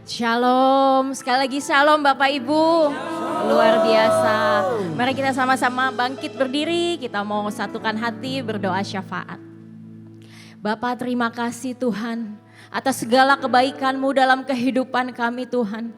Shalom, sekali lagi shalom Bapak Ibu, luar biasa. Mari kita sama-sama bangkit berdiri, kita mau satukan hati berdoa syafaat. Bapak terima kasih Tuhan atas segala kebaikan-Mu dalam kehidupan kami Tuhan.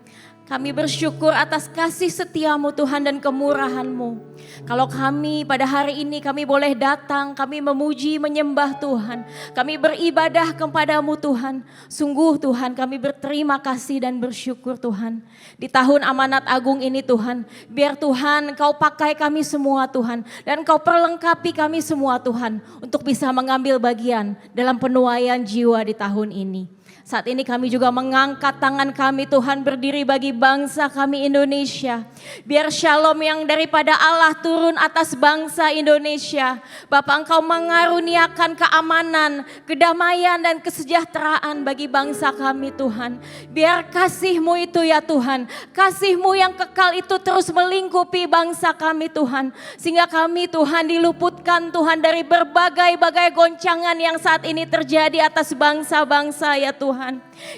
Kami bersyukur atas kasih setia-Mu Tuhan dan kemurahan-Mu. Kalau kami pada hari ini kami boleh datang, kami memuji, menyembah Tuhan. Kami beribadah kepada-Mu Tuhan. Sungguh Tuhan kami berterima kasih dan bersyukur Tuhan. Di tahun amanat agung ini Tuhan, biar Tuhan Engkau pakai kami semua Tuhan. Dan Engkau perlengkapi kami semua Tuhan untuk bisa mengambil bagian dalam penuaian jiwa di tahun ini. Saat ini kami juga mengangkat tangan kami Tuhan berdiri bagi bangsa kami Indonesia. Biar shalom yang daripada Allah turun atas bangsa Indonesia. Bapak Engkau mengaruniakan keamanan, kedamaian dan kesejahteraan bagi bangsa kami Tuhan. Biar kasih-Mu itu ya Tuhan, kasih-Mu yang kekal itu terus melingkupi bangsa kami Tuhan. Sehingga kami Tuhan diluputkan Tuhan dari berbagai-bagai goncangan yang saat ini terjadi atas bangsa-bangsa ya Tuhan.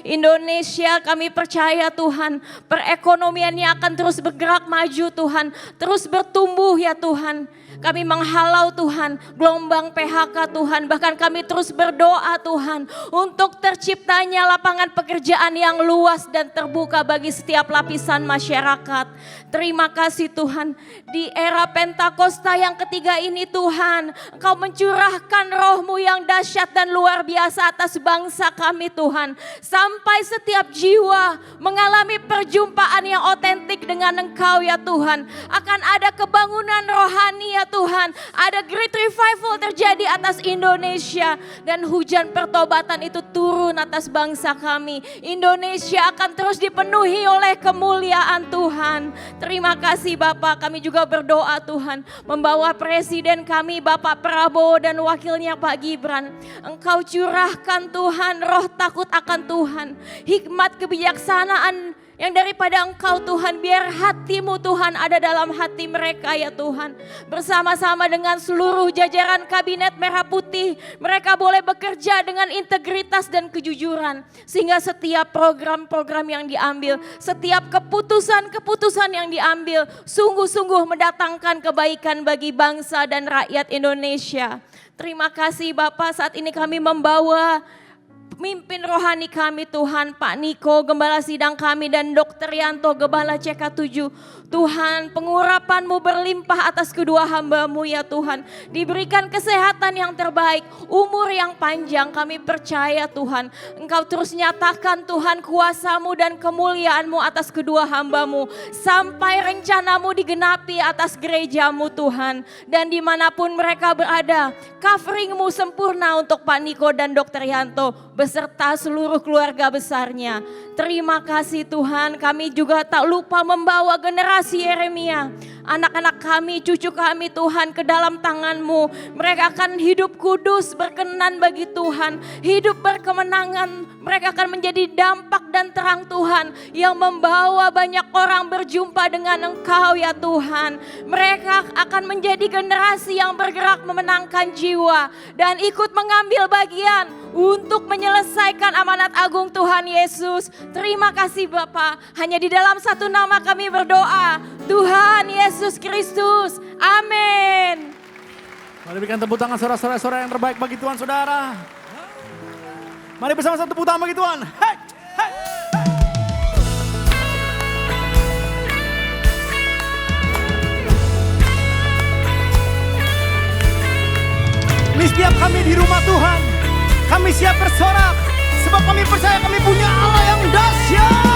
Indonesia kami percaya Tuhan perekonomiannya akan terus bergerak maju Tuhan, terus bertumbuh ya Tuhan. Kami menghalau Tuhan gelombang PHK Tuhan, bahkan kami terus berdoa Tuhan untuk terciptanya lapangan pekerjaan yang luas dan terbuka bagi setiap lapisan masyarakat. Terima kasih Tuhan, di era Pentakosta yang ketiga ini Tuhan, Engkau mencurahkan roh-Mu yang dahsyat dan luar biasa atas bangsa kami Tuhan. Sampai setiap jiwa mengalami perjumpaan yang otentik dengan Engkau ya Tuhan. Akan ada kebangunan rohani ya Tuhan, ada great revival terjadi atas Indonesia dan hujan pertobatan itu turun atas bangsa kami. Indonesia akan terus dipenuhi oleh kemuliaan Tuhan. Terima kasih Bapak, kami juga berdoa Tuhan membawa presiden kami Bapak Prabowo dan wakilnya Pak Gibran. Engkau curahkan Tuhan roh takut akan Tuhan, hikmat kebijaksanaan yang daripada Engkau Tuhan, biar hati-Mu Tuhan ada dalam hati mereka ya Tuhan. Bersama-sama dengan seluruh jajaran kabinet merah putih, mereka boleh bekerja dengan integritas dan kejujuran. Sehingga setiap program-program yang diambil, setiap keputusan-keputusan yang diambil, sungguh-sungguh mendatangkan kebaikan bagi bangsa dan rakyat Indonesia. Terima kasih Bapak, saat ini kami membawa pemimpin rohani kami Tuhan, Pak Niko, Gembala Sidang kami dan Dr. Yanto, Gembala CK7. Tuhan, pengurapan-Mu berlimpah atas kedua hamba-Mu ya Tuhan. Diberikan kesehatan yang terbaik, umur yang panjang, kami percaya Tuhan. Engkau terus nyatakan Tuhan kuasa-Mu dan kemuliaan-Mu atas kedua hamba-Mu. Sampai rencana-Mu digenapi atas gereja-Mu Tuhan. Dan dimanapun mereka berada, covering-Mu sempurna untuk Pak Niko dan Dr. Yanto beserta seluruh keluarga besarnya. Terima kasih Tuhan, kami juga tak lupa membawa generasi Yeremia. Anak-anak kami, cucu kami Tuhan ke dalam tangan-Mu. Mereka akan hidup kudus, berkenan bagi Tuhan. Hidup berkemenangan, mereka akan menjadi dampak dan terang Tuhan. Yang membawa banyak orang berjumpa dengan Engkau ya Tuhan. Mereka akan menjadi generasi yang bergerak memenangkan jiwa. Dan ikut mengambil bagian untuk menyelesaikan amanat agung Tuhan Yesus. Terima kasih Bapa, hanya di dalam satu nama kami berdoa, Tuhan Yesus Kristus. Amin. Mari berikan tepuk tangan saudara-saudara yang terbaik bagi Tuhan saudara. Mari bersama-sama tepuk tangan bagi Tuhan. Hey, hey. Ini setiap kami di rumah Tuhan, kami siap bersorak sebab kami percaya kami punya Allah yang dahsyat.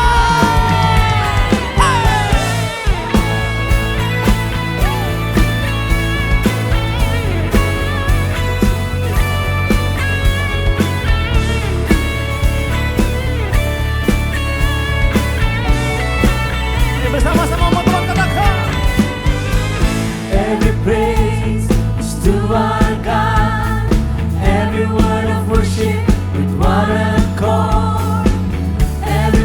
Bersama-sama mau Tuhan katakan. Every praise is to our God. Every word of worship with one accord. Every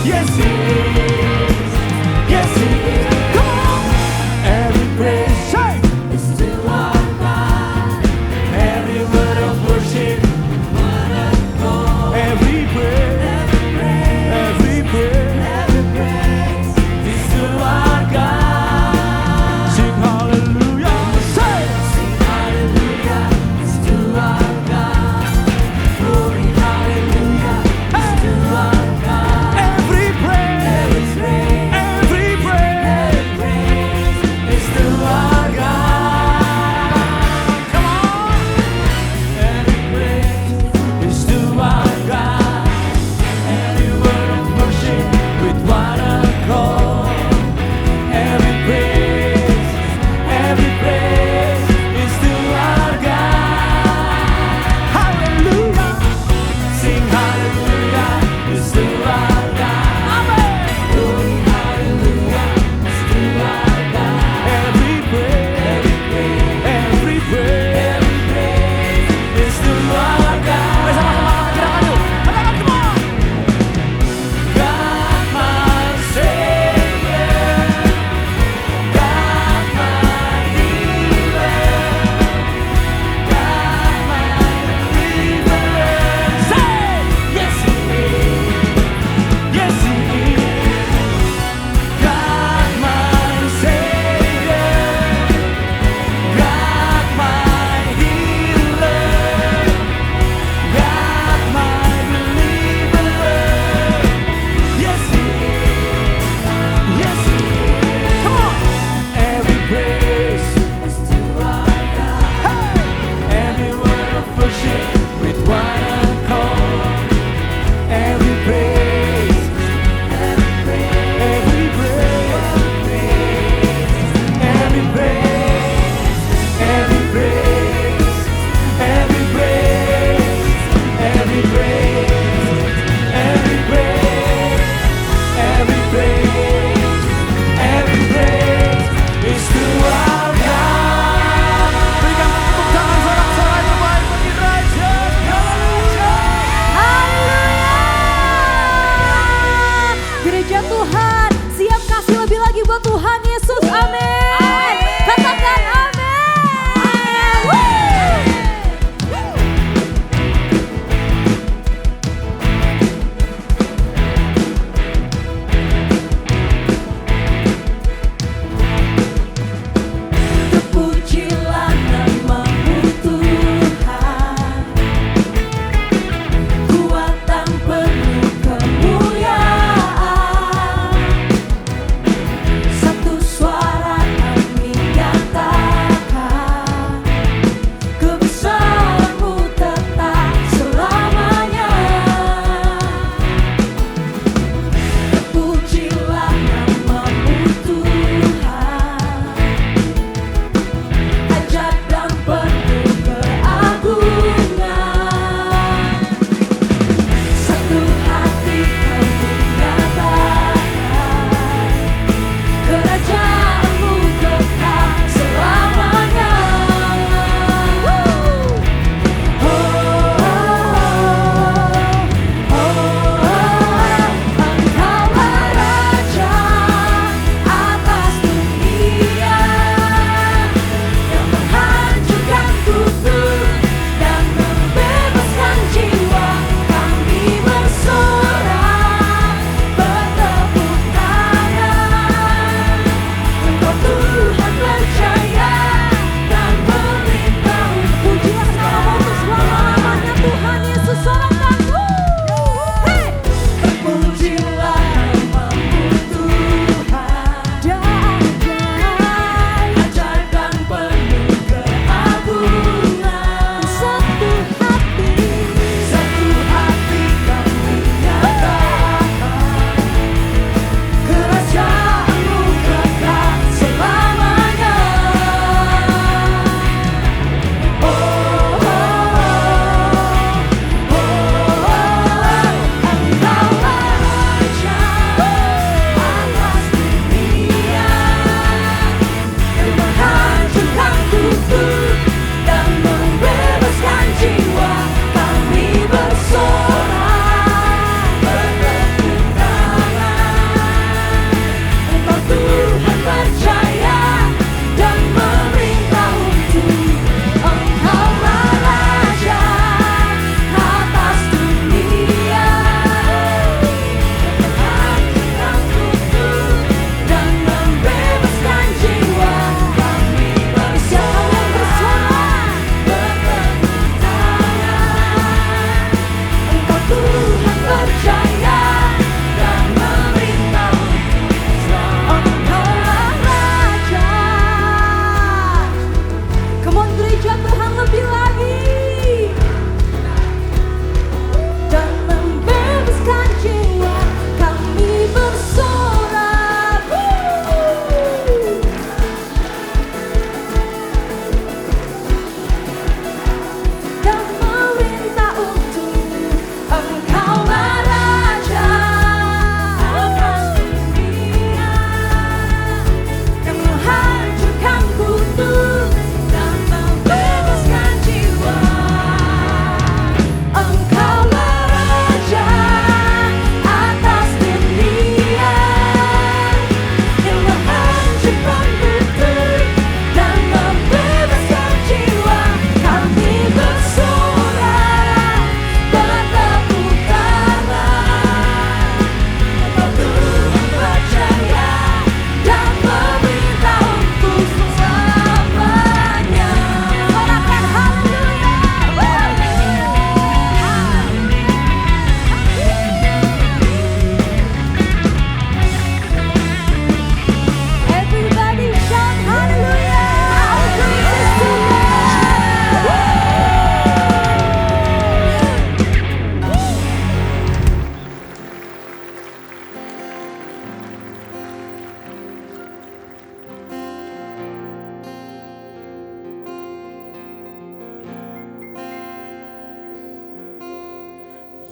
Yes, He is. Yes, He is. Come on. Every praise, say. is to our God. Every word of worship. Every praise. Every praise. Is to our God. Sing hallelujah. Say. Sing hallelujah. Is to our God. Glory hallelujah. Is to our God. Every praise. Every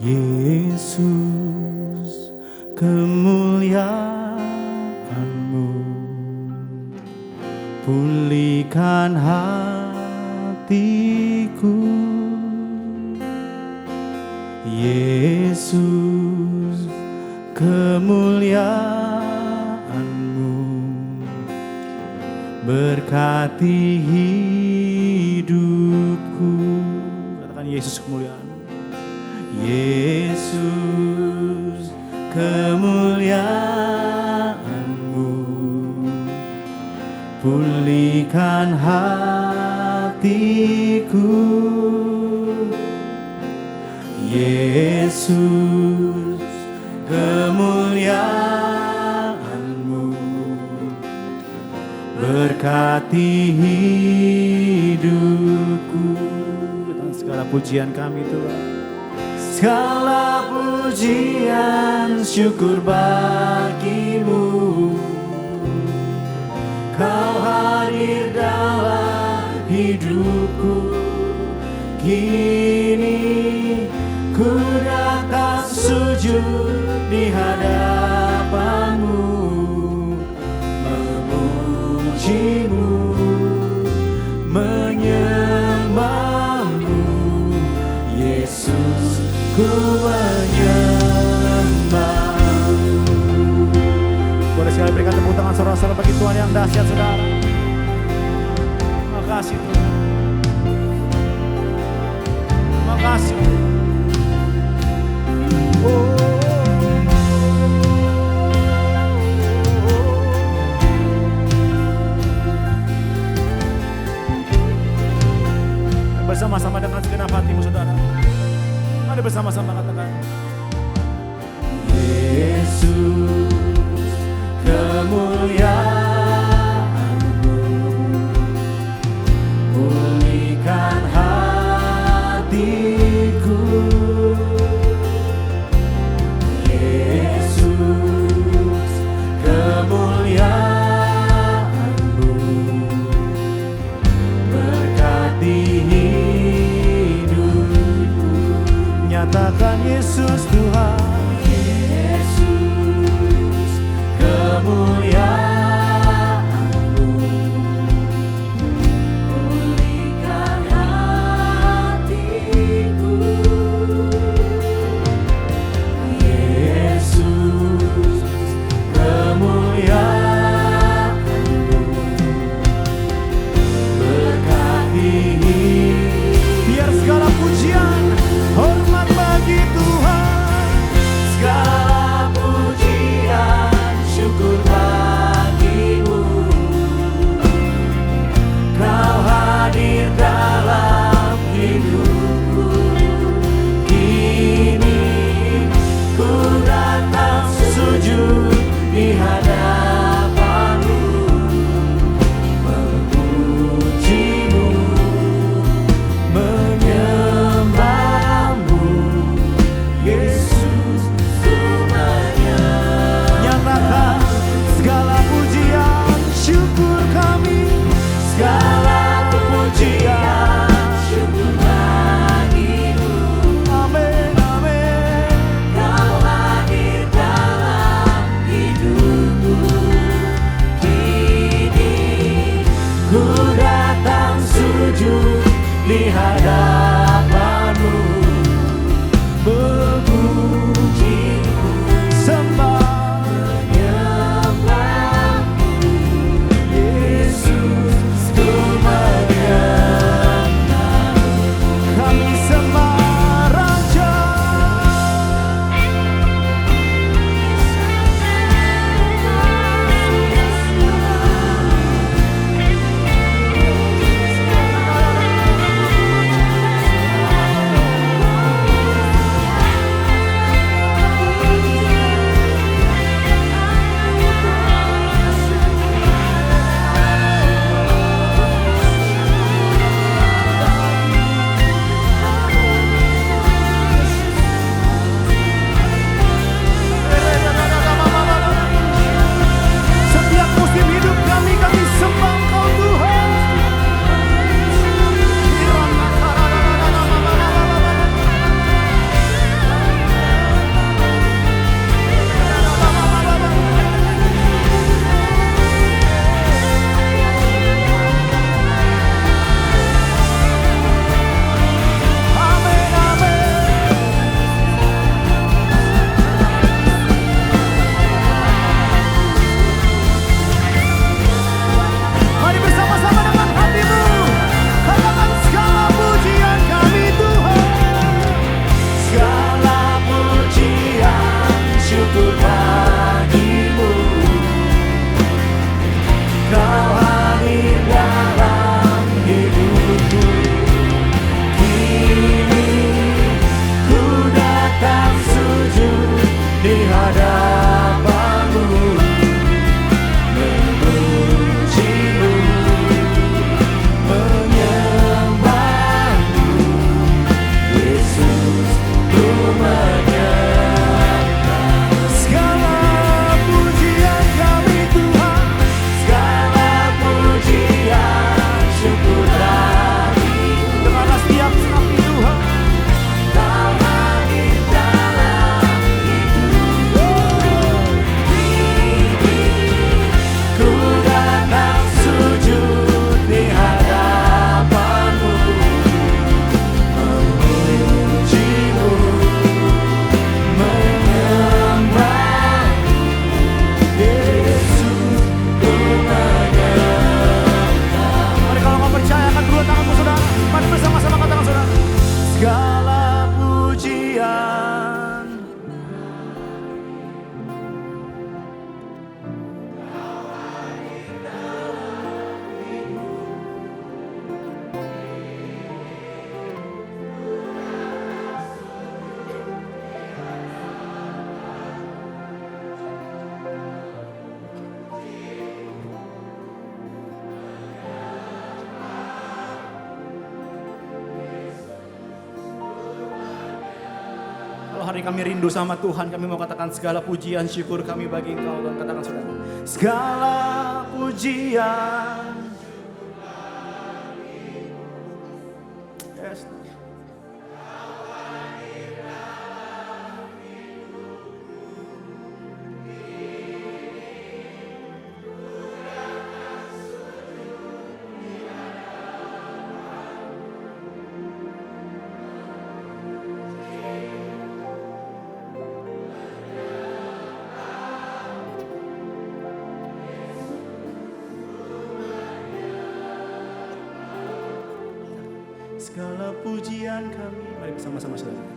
Yesus, kemuliaan-Mu pulihkan hatiku. Yesus, kemuliaan-Mu berkati hidupku. Katakan Yesus, kemuliaan-Mu. Yesus, kemuliaan-Mu pulihkan hatiku. Yesus, kemuliaan-Mu berkati hidupku. Dengan segala pujian kami Tuhan, segala pujian syukur bagi-Mu. Kau hadir dalam hidupku. Kini ku datang sujud di hadapan-Mu, memuji-Mu, menyembah-Mu. Yesus, ku menyembah-Mu. Boleh sekali berikan tepuk tangan saudara-saudara bagi Tuhan yang dahsyat, saudara. Makasih Tuhan. Makasih. Bersama-sama dengan segenap hatimu saudara. Mari bersama-sama katakan, Yesus, kemuliaan-Mu pulihkan hatiku. Yesus, kemuliaan-Mu berkati hidupku. Nyatakan hari kami rindu sama Tuhan. Kami mau katakan segala pujian syukur kami bagi Engkau. Dan katakan saudara, segala pujian. Yes. Segala pujian kami. Mari bersama-sama saudara.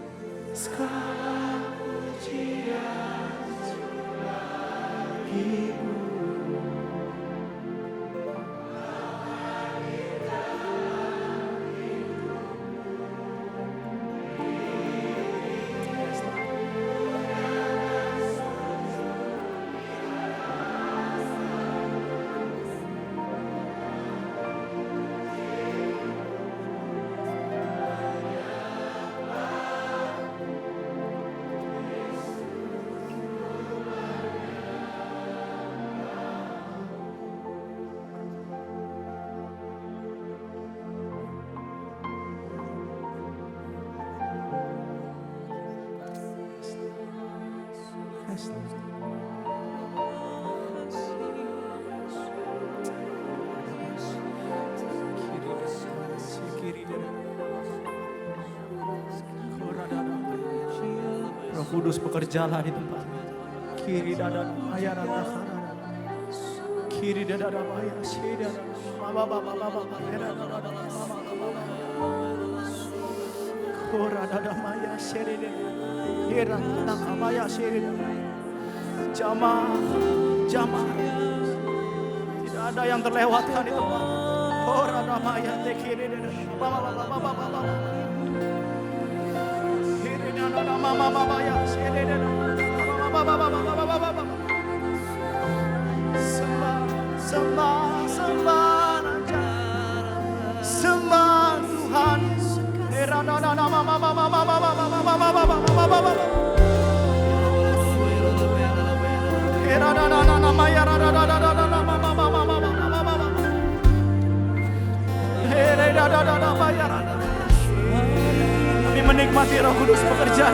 Segala pujian bagimu. Roh Kudus bekerjalah di tempat ini. Kiri dada ayah dada kanan. Kiri dada ayah sida. Baba Kora dada maya sida. Hera dada maya sida. Jamaah. Tidak ada yang terlewatkan di tempat. Kora dada maya kiri dada. Baba. Mama ya, sembah Tuhan. Kami menikmati Roh Kudus bekerja.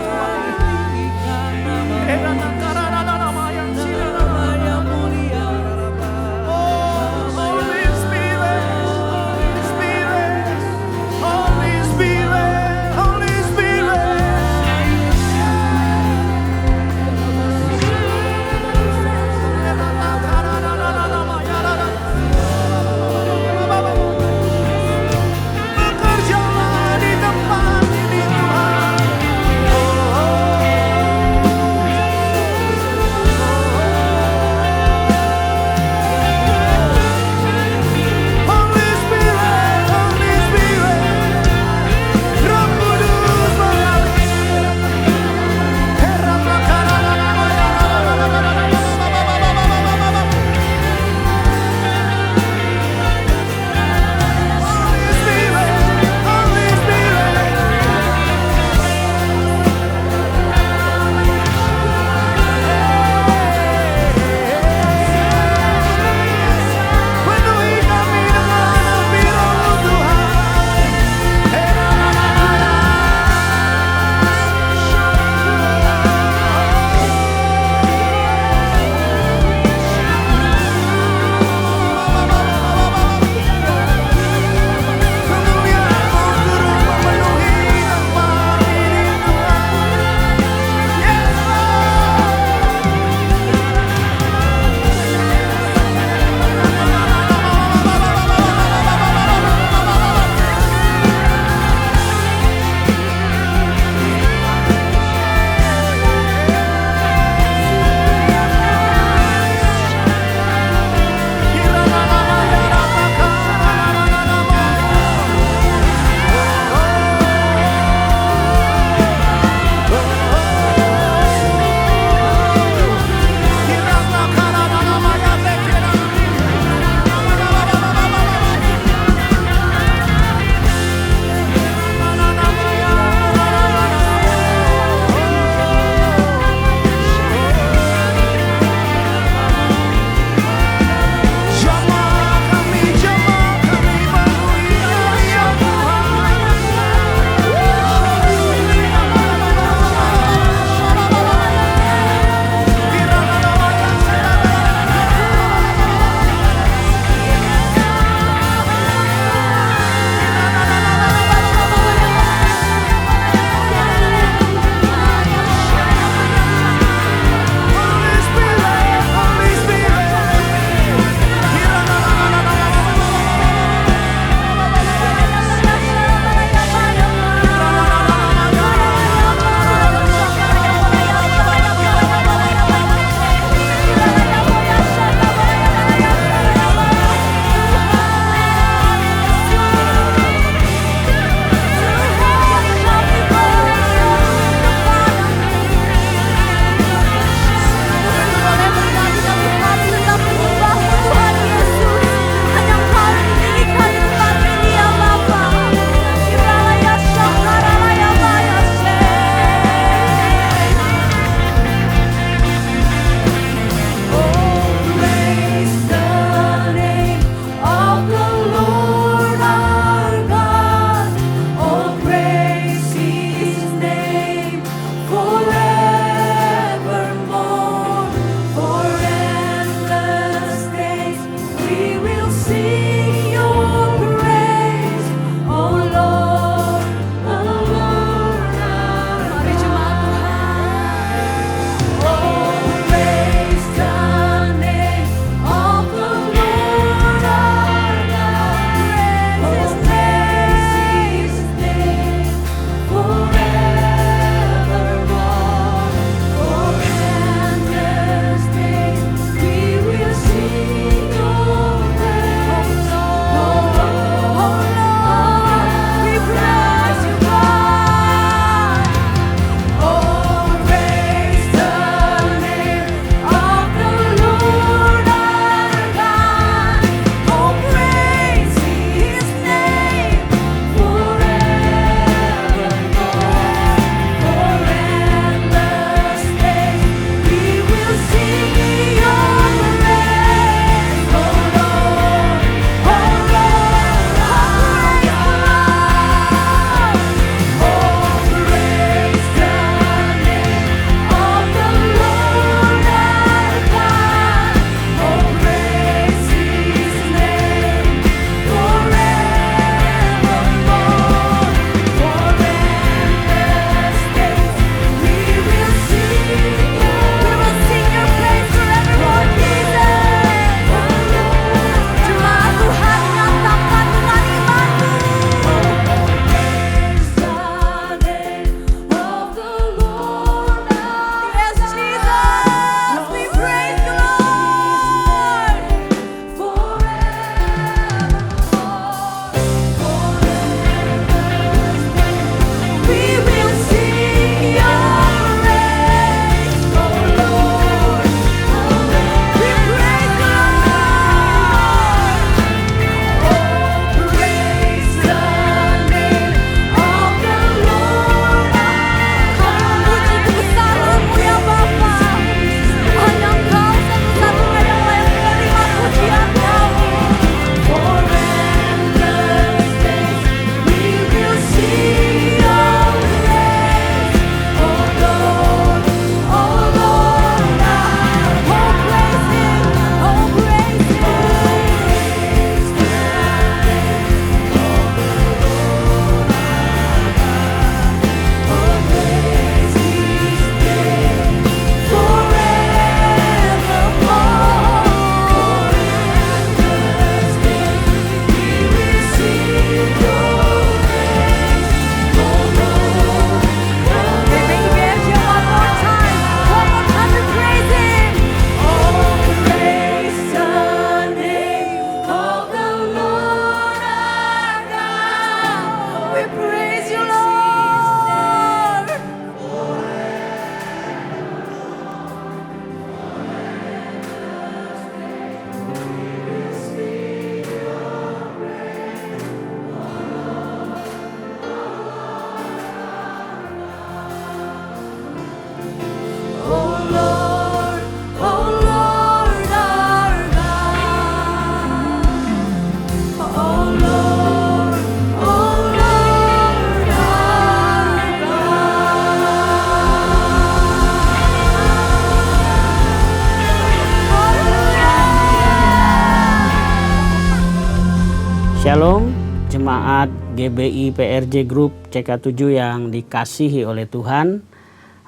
Shalom, jemaat GBI PRJ Group CK7 yang dikasihi oleh Tuhan.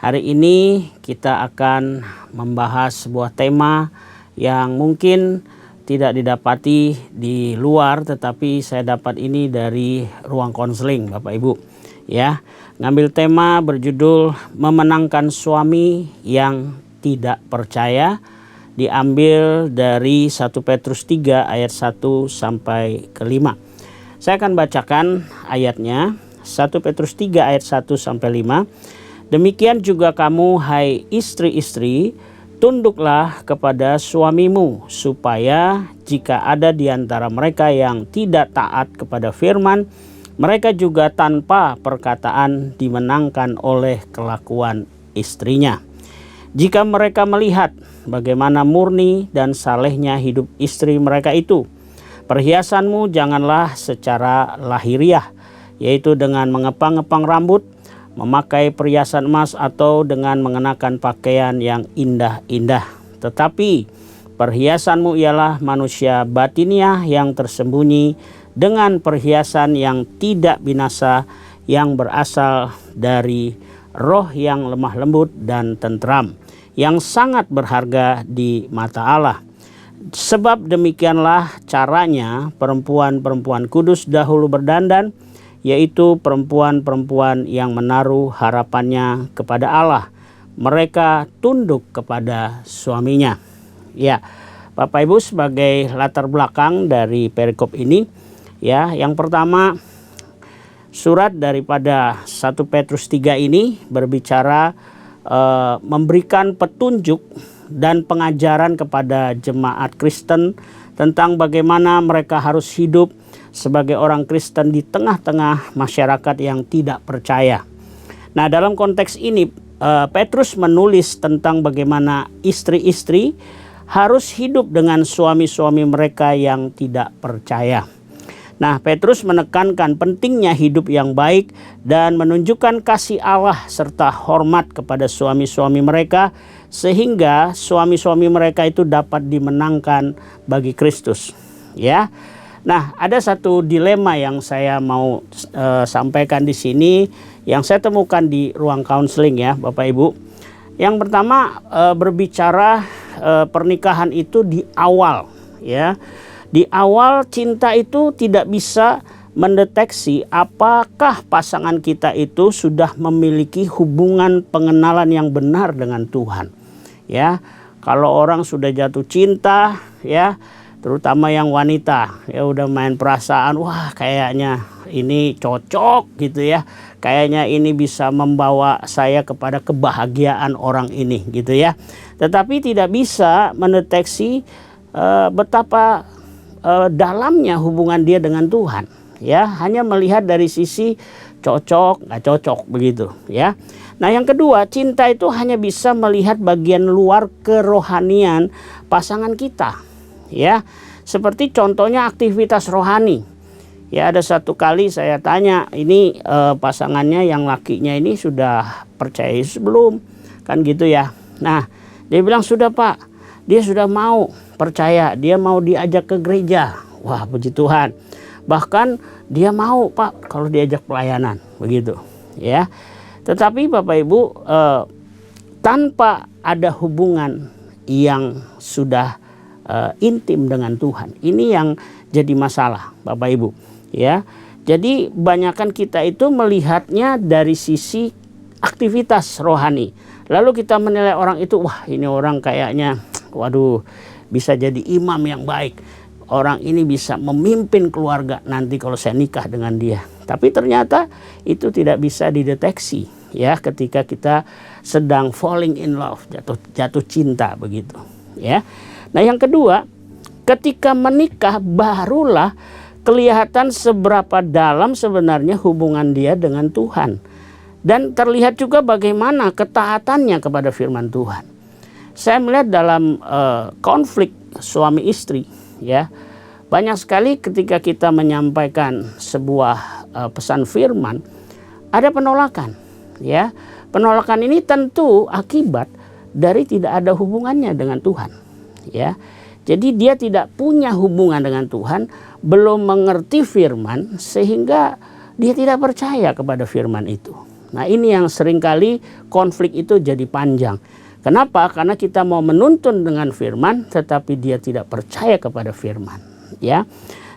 Hari ini kita akan membahas sebuah tema yang mungkin tidak didapati di luar, tetapi saya dapat ini dari ruang konseling Bapak Ibu. Ya, ngambil tema berjudul Memenangkan Suami yang Tidak Percaya, diambil dari 1 Petrus 3 ayat 1 sampai ke 5. Saya akan bacakan ayatnya, 1 Petrus 3 ayat 1 sampai 5. Demikian juga kamu, hai istri-istri, tunduklah kepada suamimu, supaya jika ada di antara mereka yang tidak taat kepada firman, mereka juga tanpa perkataan dimenangkan oleh kelakuan istrinya. Jika mereka melihat bagaimana murni dan salehnya hidup istri mereka itu, perhiasanmu janganlah secara lahiriah, yaitu dengan mengepang-ngepang rambut, memakai perhiasan emas, atau dengan mengenakan pakaian yang indah-indah. Tetapi perhiasanmu ialah manusia batiniah yang tersembunyi dengan perhiasan yang tidak binasa, yang berasal dari roh yang lemah lembut dan tentram, yang sangat berharga di mata Allah. Sebab demikianlah caranya perempuan-perempuan kudus dahulu berdandan, yaitu perempuan-perempuan yang menaruh harapannya kepada Allah. Mereka tunduk kepada suaminya. Ya, Bapak Ibu, sebagai latar belakang dari perikop ini, ya, yang pertama, surat daripada 1 Petrus 3 ini berbicara memberikan petunjuk dan pengajaran kepada jemaat Kristen tentang bagaimana mereka harus hidup sebagai orang Kristen di tengah-tengah masyarakat yang tidak percaya. Nah, dalam konteks ini Petrus menulis tentang bagaimana istri-istri harus hidup dengan suami-suami mereka yang tidak percaya. Nah, Petrus menekankan pentingnya hidup yang baik dan menunjukkan kasih Allah serta hormat kepada suami-suami mereka, sehingga suami-suami mereka itu dapat dimenangkan bagi Kristus. Ya. Nah, ada satu dilema yang saya mau sampaikan di sini yang saya temukan di ruang counseling, ya, Bapak Ibu. Yang pertama, berbicara pernikahan itu di awal, ya. Di awal cinta itu tidak bisa mendeteksi apakah pasangan kita itu sudah memiliki hubungan pengenalan yang benar dengan Tuhan. Ya, kalau orang sudah jatuh cinta, ya, terutama yang wanita, ya udah main perasaan, wah kayaknya ini cocok gitu ya. Kayaknya ini bisa membawa saya kepada kebahagiaan orang ini gitu ya. Tetapi tidak bisa mendeteksi betapa dalamnya hubungan dia dengan Tuhan, ya, hanya melihat dari sisi cocok nggak cocok begitu, ya. Nah, yang kedua, cinta itu hanya bisa melihat bagian luar kerohanian pasangan kita, ya, seperti contohnya aktivitas rohani. Ya, ada satu kali saya tanya, ini pasangannya yang lakinya ini sudah percaya Yesus belum, kan gitu ya. Nah, dia bilang sudah Pak, dia sudah mau percaya, dia mau diajak ke gereja. Wah, puji Tuhan. Bahkan dia mau Pak kalau diajak pelayanan, begitu, ya. Tetapi Bapak Ibu, tanpa ada hubungan yang sudah intim dengan Tuhan, ini yang jadi masalah, Bapak Ibu, ya. Jadi banyakkan kita itu melihatnya dari sisi aktivitas rohani. Lalu kita menilai orang itu, wah ini orang kayaknya, waduh, bisa jadi imam yang baik. Orang ini bisa memimpin keluarga nanti kalau saya nikah dengan dia. Tapi ternyata itu tidak bisa dideteksi, ya, ketika kita sedang falling in love, jatuh cinta begitu, ya. Nah, yang kedua, ketika menikah barulah kelihatan seberapa dalam sebenarnya hubungan dia dengan Tuhan. Dan terlihat juga bagaimana ketaatannya kepada firman Tuhan. Saya melihat dalam konflik suami istri, ya, banyak sekali ketika kita menyampaikan sebuah pesan firman, ada penolakan, ya. Penolakan ini tentu akibat dari tidak ada hubungannya dengan Tuhan, ya. Jadi dia tidak punya hubungan dengan Tuhan, belum mengerti firman, sehingga dia tidak percaya kepada firman itu. Nah, ini yang seringkali konflik itu jadi panjang. Kenapa? Karena kita mau menuntun dengan firman, tetapi dia tidak percaya kepada firman. Ya,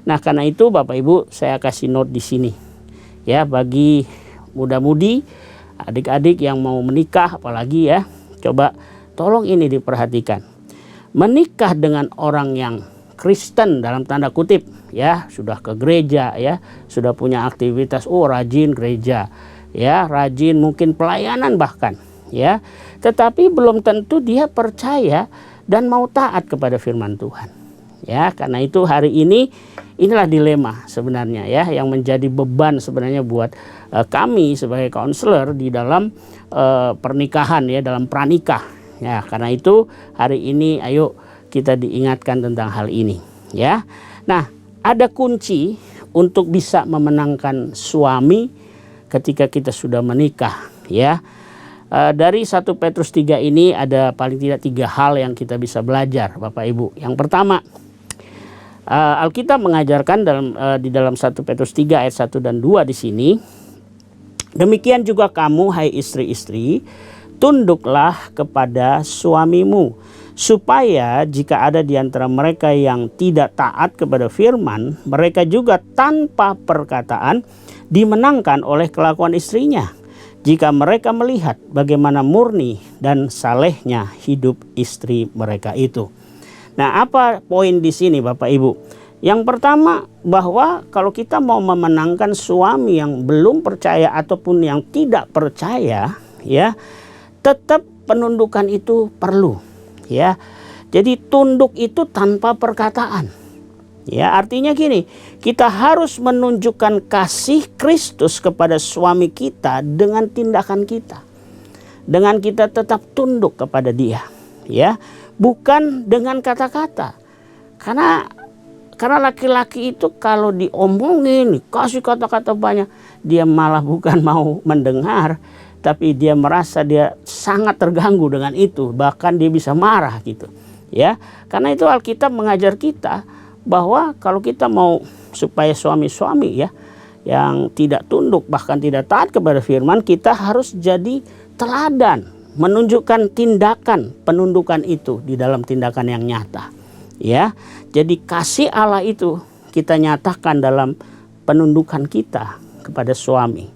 nah karena itu Bapak Ibu, saya kasih note di sini. Ya, bagi muda-mudi, adik-adik yang mau menikah, apalagi ya, coba tolong ini diperhatikan. Menikah dengan orang yang Kristen dalam tanda kutip, ya, sudah ke gereja, ya, sudah punya aktivitas, rajin gereja, ya, rajin mungkin pelayanan bahkan, ya, tetapi belum tentu dia percaya dan mau taat kepada firman Tuhan. Ya, karena itu hari ini inilah dilema sebenarnya, ya, yang menjadi beban sebenarnya buat kami sebagai konselor di dalam pernikahan, ya, dalam pranikah. Ya, karena itu hari ini ayo kita diingatkan tentang hal ini, ya. Nah, ada kunci untuk bisa memenangkan suami ketika kita sudah menikah, ya. Dari 1 Petrus 3 ini ada paling tidak 3 hal yang kita bisa belajar, Bapak Ibu. Yang pertama, Alkitab mengajarkan di dalam 1 Petrus 3 ayat 1 dan 2 di sini, demikian juga kamu hai istri-istri, tunduklah kepada suamimu, supaya jika ada di antara mereka yang tidak taat kepada firman, mereka juga tanpa perkataan dimenangkan oleh kelakuan istrinya, jika mereka melihat bagaimana murni dan salehnya hidup istri mereka itu. Nah, apa poin di sini Bapak Ibu? Yang pertama, bahwa kalau kita mau memenangkan suami yang belum percaya ataupun yang tidak percaya, ya, tetap penundukan itu perlu, ya. Jadi tunduk itu tanpa perkataan. Ya, artinya gini, kita harus menunjukkan kasih Kristus kepada suami kita dengan tindakan kita. Dengan kita tetap tunduk kepada dia, ya. Bukan dengan kata-kata. Karena laki-laki itu kalau diomongin, kasih kata-kata banyak, dia malah bukan mau mendengar, tapi dia merasa dia sangat terganggu dengan itu, bahkan dia bisa marah gitu, ya. Karena itu Alkitab mengajar kita bahwa kalau kita mau supaya suami-suami, ya, yang tidak tunduk bahkan tidak taat kepada firman, kita harus jadi teladan, menunjukkan tindakan penundukan itu di dalam tindakan yang nyata, ya. Jadi kasih Allah itu kita nyatakan dalam penundukan kita kepada suami,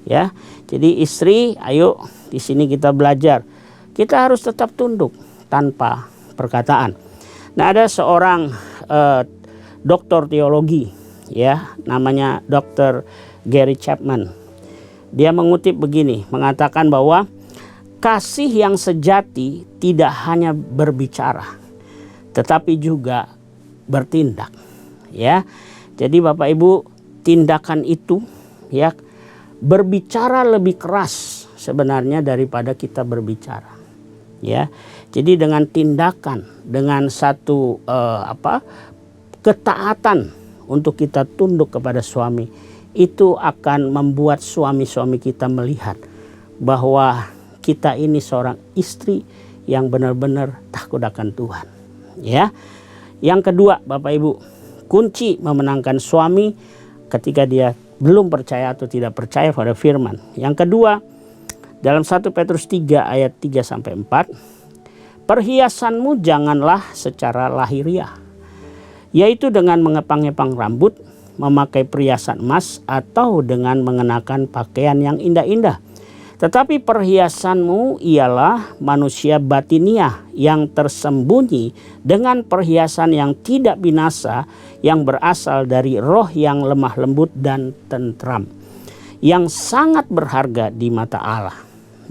ya. Jadi istri, ayo di sini kita belajar. Kita harus tetap tunduk tanpa perkataan. Nah, ada seorang doktor teologi, ya, namanya Dr. Gary Chapman. Dia mengutip begini, mengatakan bahwa kasih yang sejati tidak hanya berbicara, tetapi juga bertindak, ya. Jadi Bapak Ibu, tindakan itu, ya, berbicara lebih keras sebenarnya daripada kita berbicara, ya. Jadi dengan tindakan, dengan satu ketaatan untuk kita tunduk kepada suami, itu akan membuat suami-suami kita melihat bahwa kita ini seorang istri yang benar-benar takut akan Tuhan, ya. Yang kedua Bapak Ibu, kunci memenangkan suami ketika dia belum percaya atau tidak percaya pada firman. Yang kedua, dalam 1 Petrus 3 ayat 3-4, perhiasanmu janganlah secara lahiriah, yaitu dengan mengepang-epang rambut, memakai perhiasan emas, atau dengan mengenakan pakaian yang indah-indah. Tetapi perhiasanmu ialah manusia batiniah yang tersembunyi dengan perhiasan yang tidak binasa, yang berasal dari roh yang lemah lembut dan tentram, yang sangat berharga di mata Allah.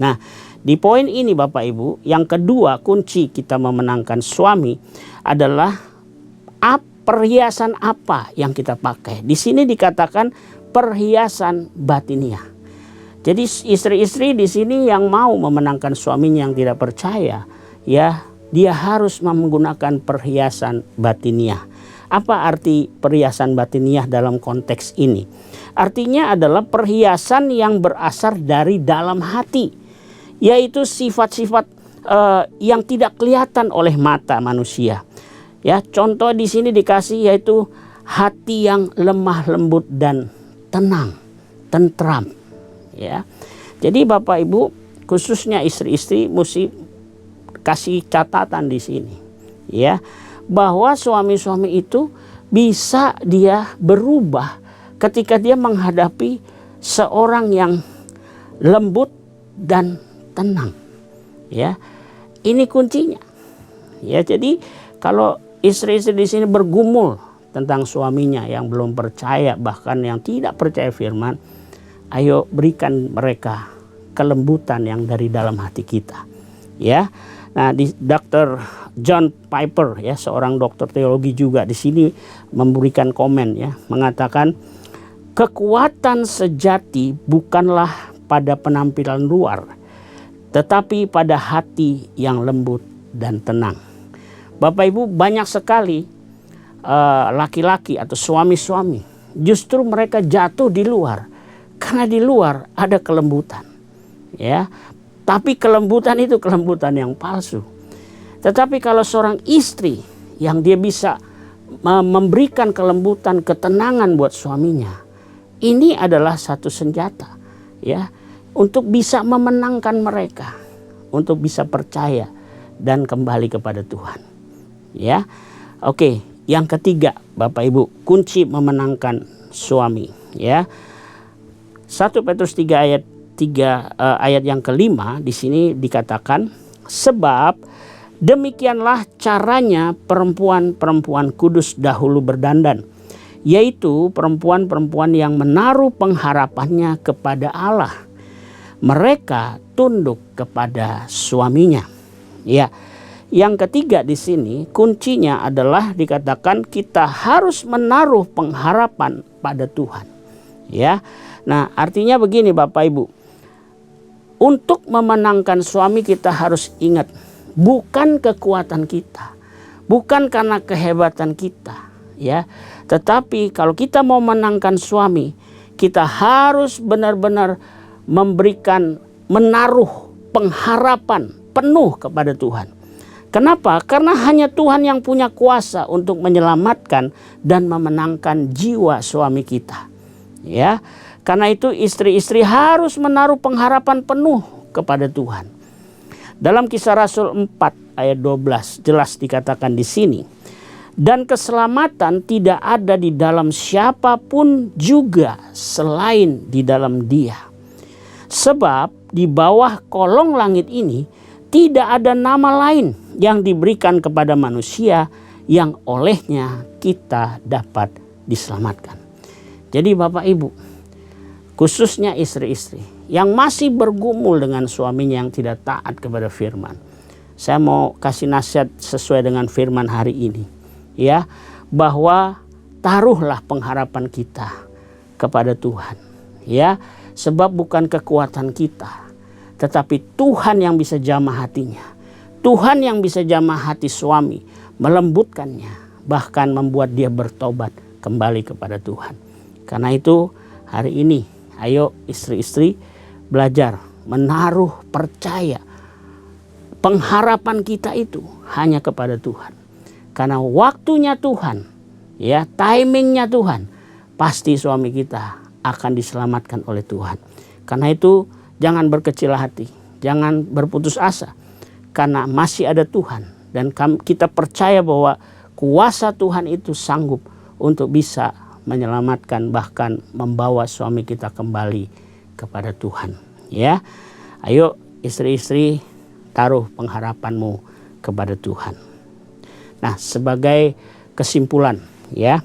Nah, di poin ini Bapak Ibu, yang kedua kunci kita memenangkan suami adalah perhiasan apa yang kita pakai. Di sini dikatakan perhiasan batiniah. Jadi istri-istri di sini yang mau memenangkan suaminya yang tidak percaya, ya, dia harus menggunakan perhiasan batiniah. Apa arti perhiasan batiniah dalam konteks ini? Artinya adalah perhiasan yang berasal dari dalam hati, yaitu sifat-sifat yang tidak kelihatan oleh mata manusia, Ya, contoh di sini dikasih yaitu hati yang lemah lembut dan tenang, tentram. Ya. Jadi Bapak Ibu, khususnya istri-istri mesti kasih catatan di sini. Ya, bahwa suami-suami itu bisa dia berubah ketika dia menghadapi seorang yang lembut dan tenang. Ya. Ini kuncinya. Ya, jadi kalau istri-istri di sini bergumul tentang suaminya yang belum percaya, bahkan yang tidak percaya firman, ayo berikan mereka kelembutan yang dari dalam hati kita. Ya. Nah, Dr. John Piper, ya, seorang dokter teologi juga di sini memberikan komen, ya, mengatakan kekuatan sejati bukanlah pada penampilan luar, tetapi pada hati yang lembut dan tenang. Bapak Ibu, banyak sekali laki-laki atau suami-suami justru mereka jatuh di luar karena di luar ada kelembutan, ya. Tapi kelembutan itu kelembutan yang palsu. Tetapi kalau seorang istri yang dia bisa memberikan kelembutan, ketenangan buat suaminya, ini adalah satu senjata, ya, untuk bisa memenangkan mereka, untuk bisa percaya dan kembali kepada Tuhan. Ya, oke. Yang ketiga, Bapak Ibu, kunci memenangkan suami. Ya, 1 Petrus 3 ayat 3 ayat yang kelima di sini dikatakan, sebab demikianlah caranya perempuan-perempuan kudus dahulu berdandan, yaitu perempuan-perempuan yang menaruh pengharapannya kepada Allah. Mereka tunduk kepada suaminya. Ya. Yang ketiga di sini kuncinya adalah dikatakan kita harus menaruh pengharapan pada Tuhan. Ya. Nah, artinya begini Bapak Ibu. Untuk memenangkan suami kita harus ingat, bukan kekuatan kita, bukan karena kehebatan kita, ya. Tetapi kalau kita mau menangkan suami, kita harus benar-benar menaruh pengharapan penuh kepada Tuhan. Kenapa? Karena hanya Tuhan yang punya kuasa untuk menyelamatkan dan memenangkan jiwa suami kita. Ya. Karena itu istri-istri harus menaruh pengharapan penuh kepada Tuhan. Dalam Kisah Rasul 4 ayat 12 jelas dikatakan di sini, dan keselamatan tidak ada di dalam siapapun juga selain di dalam Dia. Sebab di bawah kolong langit ini tidak ada nama lain yang diberikan kepada manusia yang olehnya kita dapat diselamatkan. Jadi Bapak Ibu, khususnya istri-istri yang masih bergumul dengan suaminya yang tidak taat kepada firman, saya mau kasih nasihat sesuai dengan firman hari ini, ya, bahwa taruhlah pengharapan kita kepada Tuhan, ya, sebab bukan kekuatan kita, tetapi Tuhan yang bisa jamah hatinya, Tuhan yang bisa jamah hati suami, melembutkannya, bahkan membuat dia bertobat kembali kepada Tuhan. Karena itu hari ini ayo istri-istri belajar menaruh percaya. Pengharapan kita itu hanya kepada Tuhan. Karena waktunya Tuhan, ya, timingnya Tuhan, pasti suami kita akan diselamatkan oleh Tuhan. Karena itu jangan berkecil hati, jangan berputus asa. Karena masih ada Tuhan dan kita percaya bahwa kuasa Tuhan itu sanggup untuk bisa menyelamatkan, bahkan membawa suami kita kembali kepada Tuhan. Ya, ayo istri-istri taruh pengharapanmu kepada Tuhan. Nah, sebagai kesimpulan, ya,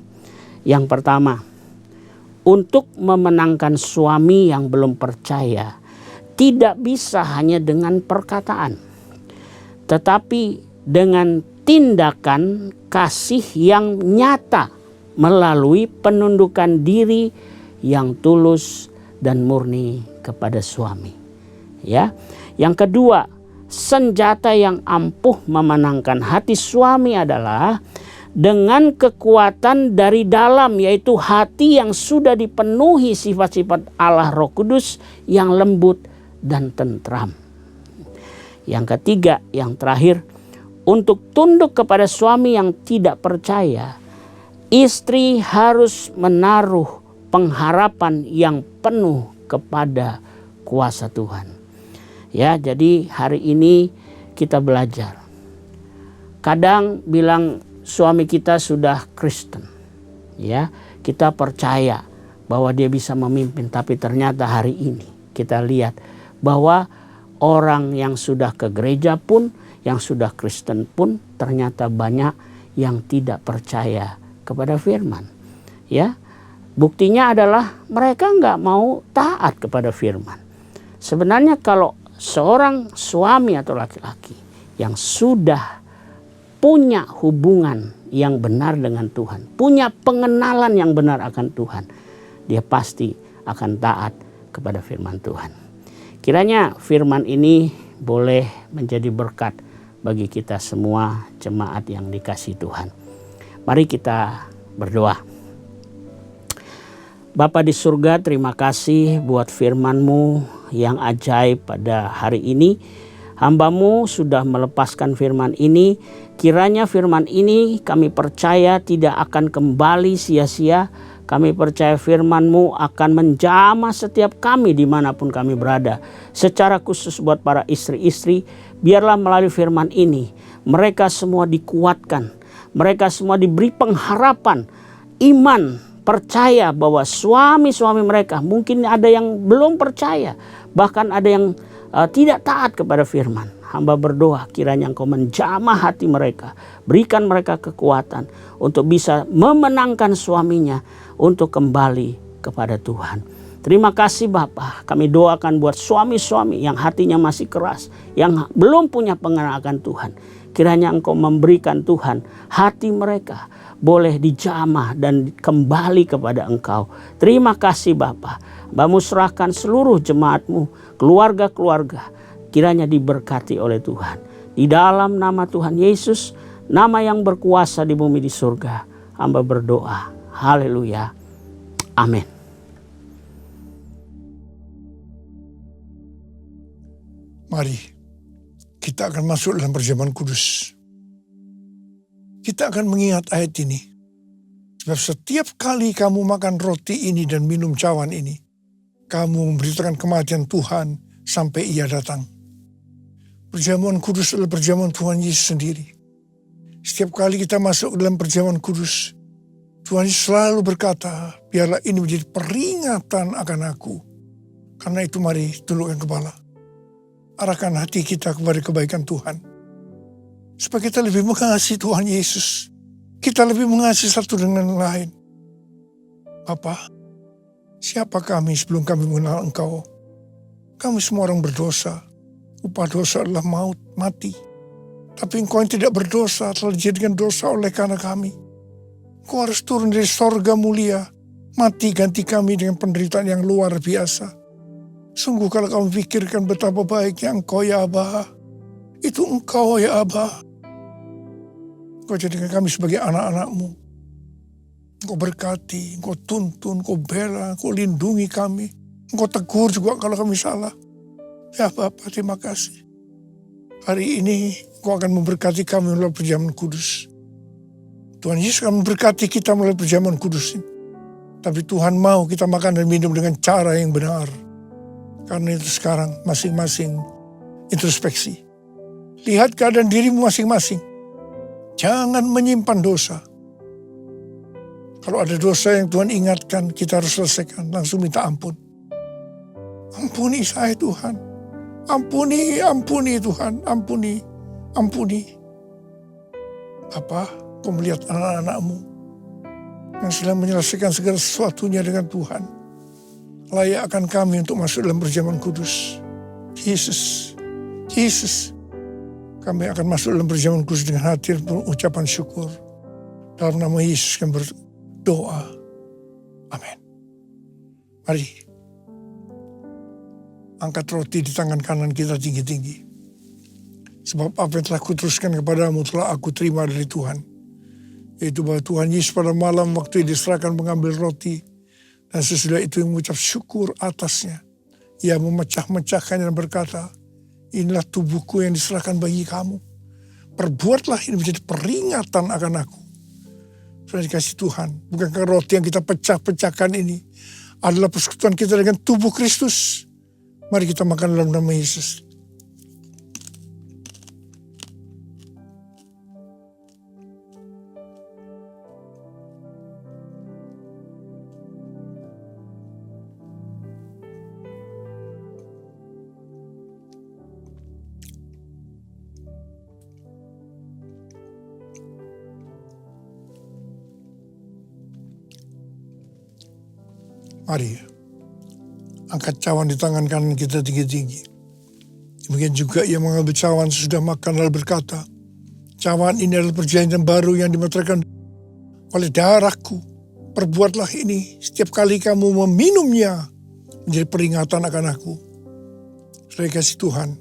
yang pertama, untuk memenangkan suami yang belum percaya tidak bisa hanya dengan perkataan, tetapi dengan tindakan kasih yang nyata melalui penundukan diri yang tulus dan murni kepada suami. Ya. Yang kedua, senjata yang ampuh memenangkan hati suami adalah dengan kekuatan dari dalam, yaitu hati yang sudah dipenuhi sifat-sifat Allah Roh Kudus yang lembut dan tentram. Yang ketiga, yang terakhir, untuk tunduk kepada suami yang tidak percaya, istri harus menaruh pengharapan yang penuh kepada kuasa Tuhan. Ya, jadi hari ini kita belajar. Kadang bilang suami kita sudah Kristen. Ya, kita percaya bahwa dia bisa memimpin, tapi ternyata hari ini kita lihat bahwa orang yang sudah ke gereja pun, yang sudah Kristen pun ternyata banyak yang tidak percaya kepada firman. Ya, buktinya adalah mereka nggak mau taat kepada firman. Sebenarnya kalau seorang suami atau laki-laki yang sudah punya hubungan yang benar dengan Tuhan, punya pengenalan yang benar akan Tuhan, dia pasti akan taat kepada firman Tuhan. Kiranya firman ini boleh menjadi berkat bagi kita semua jemaat yang dikasihi Tuhan. Mari kita berdoa. Bapa di surga, terima kasih buat firman-Mu yang ajaib pada hari ini. Hamba-Mu sudah melepaskan firman ini. Kiranya firman ini kami percaya tidak akan kembali sia-sia. Kami percaya firman-Mu akan menjamah setiap kami dimanapun kami berada. Secara khusus buat para istri-istri, biarlah melalui firman ini mereka semua dikuatkan. Mereka semua diberi pengharapan, iman, percaya bahwa suami-suami mereka, mungkin ada yang belum percaya, bahkan ada yang tidak taat kepada firman. Hamba berdoa kiranya Engkau menjamah hati mereka, berikan mereka kekuatan untuk bisa memenangkan suaminya untuk kembali kepada Tuhan. Terima kasih Bapa, kami doakan buat suami-suami yang hatinya masih keras, yang belum punya pengenalan akan Tuhan. Kiranya Engkau memberikan Tuhan hati mereka boleh dijamah dan kembali kepada Engkau. Terima kasih Bapa. Hamba-Mu serahkan seluruh jemaat-Mu, keluarga-keluarga, kiranya diberkati oleh Tuhan. Di dalam nama Tuhan Yesus, nama yang berkuasa di bumi di surga, hamba berdoa. Haleluya. Amin. Mari kita akan masuk dalam perjamuan kudus. Kita akan mengingat ayat ini. Sebab setiap kali kamu makan roti ini dan minum cawan ini, kamu memberitakan kematian Tuhan sampai Ia datang. Perjamuan kudus adalah perjamuan Tuhan Yesus sendiri. Setiap kali kita masuk dalam perjamuan kudus, Tuhan Yesus selalu berkata, biarlah ini menjadi peringatan akan aku. Karena itu mari tundukkan kepala. Arahkan hati kita kepada kebaikan Tuhan. Supaya kita lebih mengasihi Tuhan Yesus. Kita lebih mengasihi satu dengan yang lain. Bapa, siapa kami sebelum kami mengenal Engkau? Kami semua orang berdosa. Upah dosa adalah maut, mati. Tapi Engkau yang tidak berdosa telah dijadikan dosa oleh karena kami. Engkau harus turun dari sorga mulia. Mati ganti kami dengan penderitaan yang luar biasa. Sungguh kalau kamu pikirkan betapa baiknya Engkau ya Aba. Itu Engkau ya Aba. Engkau jadikan kami sebagai anak-anak-Mu. Engkau berkati, Engkau tuntun, Engkau bela, Engkau lindungi kami. Engkau tegur juga kalau kami salah. Ya Bapa, terima kasih. Hari ini Engkau akan memberkati kami melalui perjamuan kudus. Tuhan Yesus akan memberkati kita melalui perjamuan kudus ini. Tapi Tuhan mau kita makan dan minum dengan cara yang benar. Karena itu sekarang masing-masing introspeksi. Lihat keadaan dirimu masing-masing. Jangan menyimpan dosa. Kalau ada dosa yang Tuhan ingatkan, kita harus selesaikan. Langsung minta ampun. Ampuni saya Tuhan. Ampuni Tuhan, ampuni. Bapa, Kau melihat anak-anak-Mu yang sedang menyelesaikan segala sesuatunya dengan Tuhan. Layak akan kami untuk masuk dalam perjamuan kudus. Yesus, kami akan masuk dalam perjamuan kudus dengan hati dan ucapan syukur. Dalam nama Yesus kami berdoa. Amin. Mari. Angkat roti di tangan kanan kita tinggi-tinggi. Sebab apa yang telah kuteruskan kepadamu telah aku terima dari Tuhan. Yaitu bahwa Tuhan Yesus pada malam waktu diserahkan mengambil roti. Dan sesudah itu yang mengucap syukur atasnya. Ia memecah-mecahkannya dan berkata, inilah tubuhku yang diserahkan bagi kamu. perbuatlah ini menjadi peringatan akan aku. Sudah dikasih Tuhan, bukankah roti yang kita pecah-pecahkan ini adalah persekutuan kita dengan tubuh Kristus? Mari kita makan dalam nama Yesus. Mari, angkat cawan di tangan kanan kita tinggi-tinggi. Demikian juga ia mengambil cawan sesudah makan lalu berkata, cawan ini adalah perjanjian baru yang dimeteraikan oleh darahku. Perbuatlah ini setiap kali kamu meminumnya menjadi peringatan akan aku. Sudah kasih Tuhan,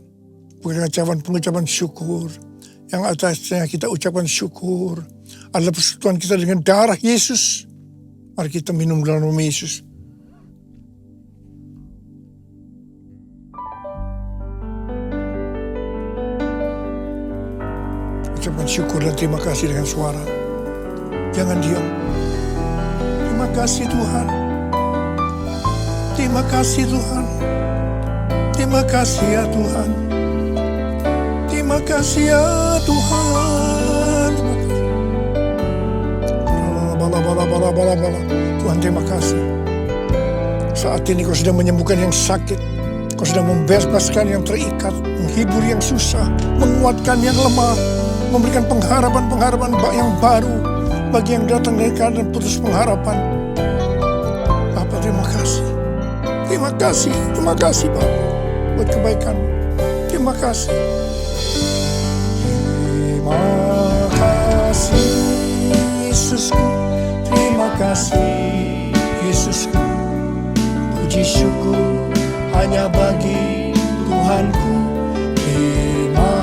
bukan cawan pengucapan syukur. Yang atasnya kita ucapkan syukur adalah persekutuan kita dengan darah Yesus. Mari kita minum dalam nama Yesus. Ucapkan syukur dan terima kasih dengan suara. Jangan diam. Terima kasih Tuhan. Terima kasih Tuhan. Terima kasih ya Tuhan. Terima kasih ya Tuhan. Bala. Tuhan terima kasih. Saat ini kau sedang menyembuhkan yang sakit. Kau sedang membebaskan yang terikat. Menghibur yang susah. Menguatkan yang lemah. Memberikan pengharapan yang baru bagi yang datang dari keadaan putus pengharapan. Bapa terima kasih. Terima kasih Bapa buat kebaikan. Terima kasih. Terima kasih Yesusku. Terima kasih Yesusku. Puji syukur hanya bagi Tuhanku. Terima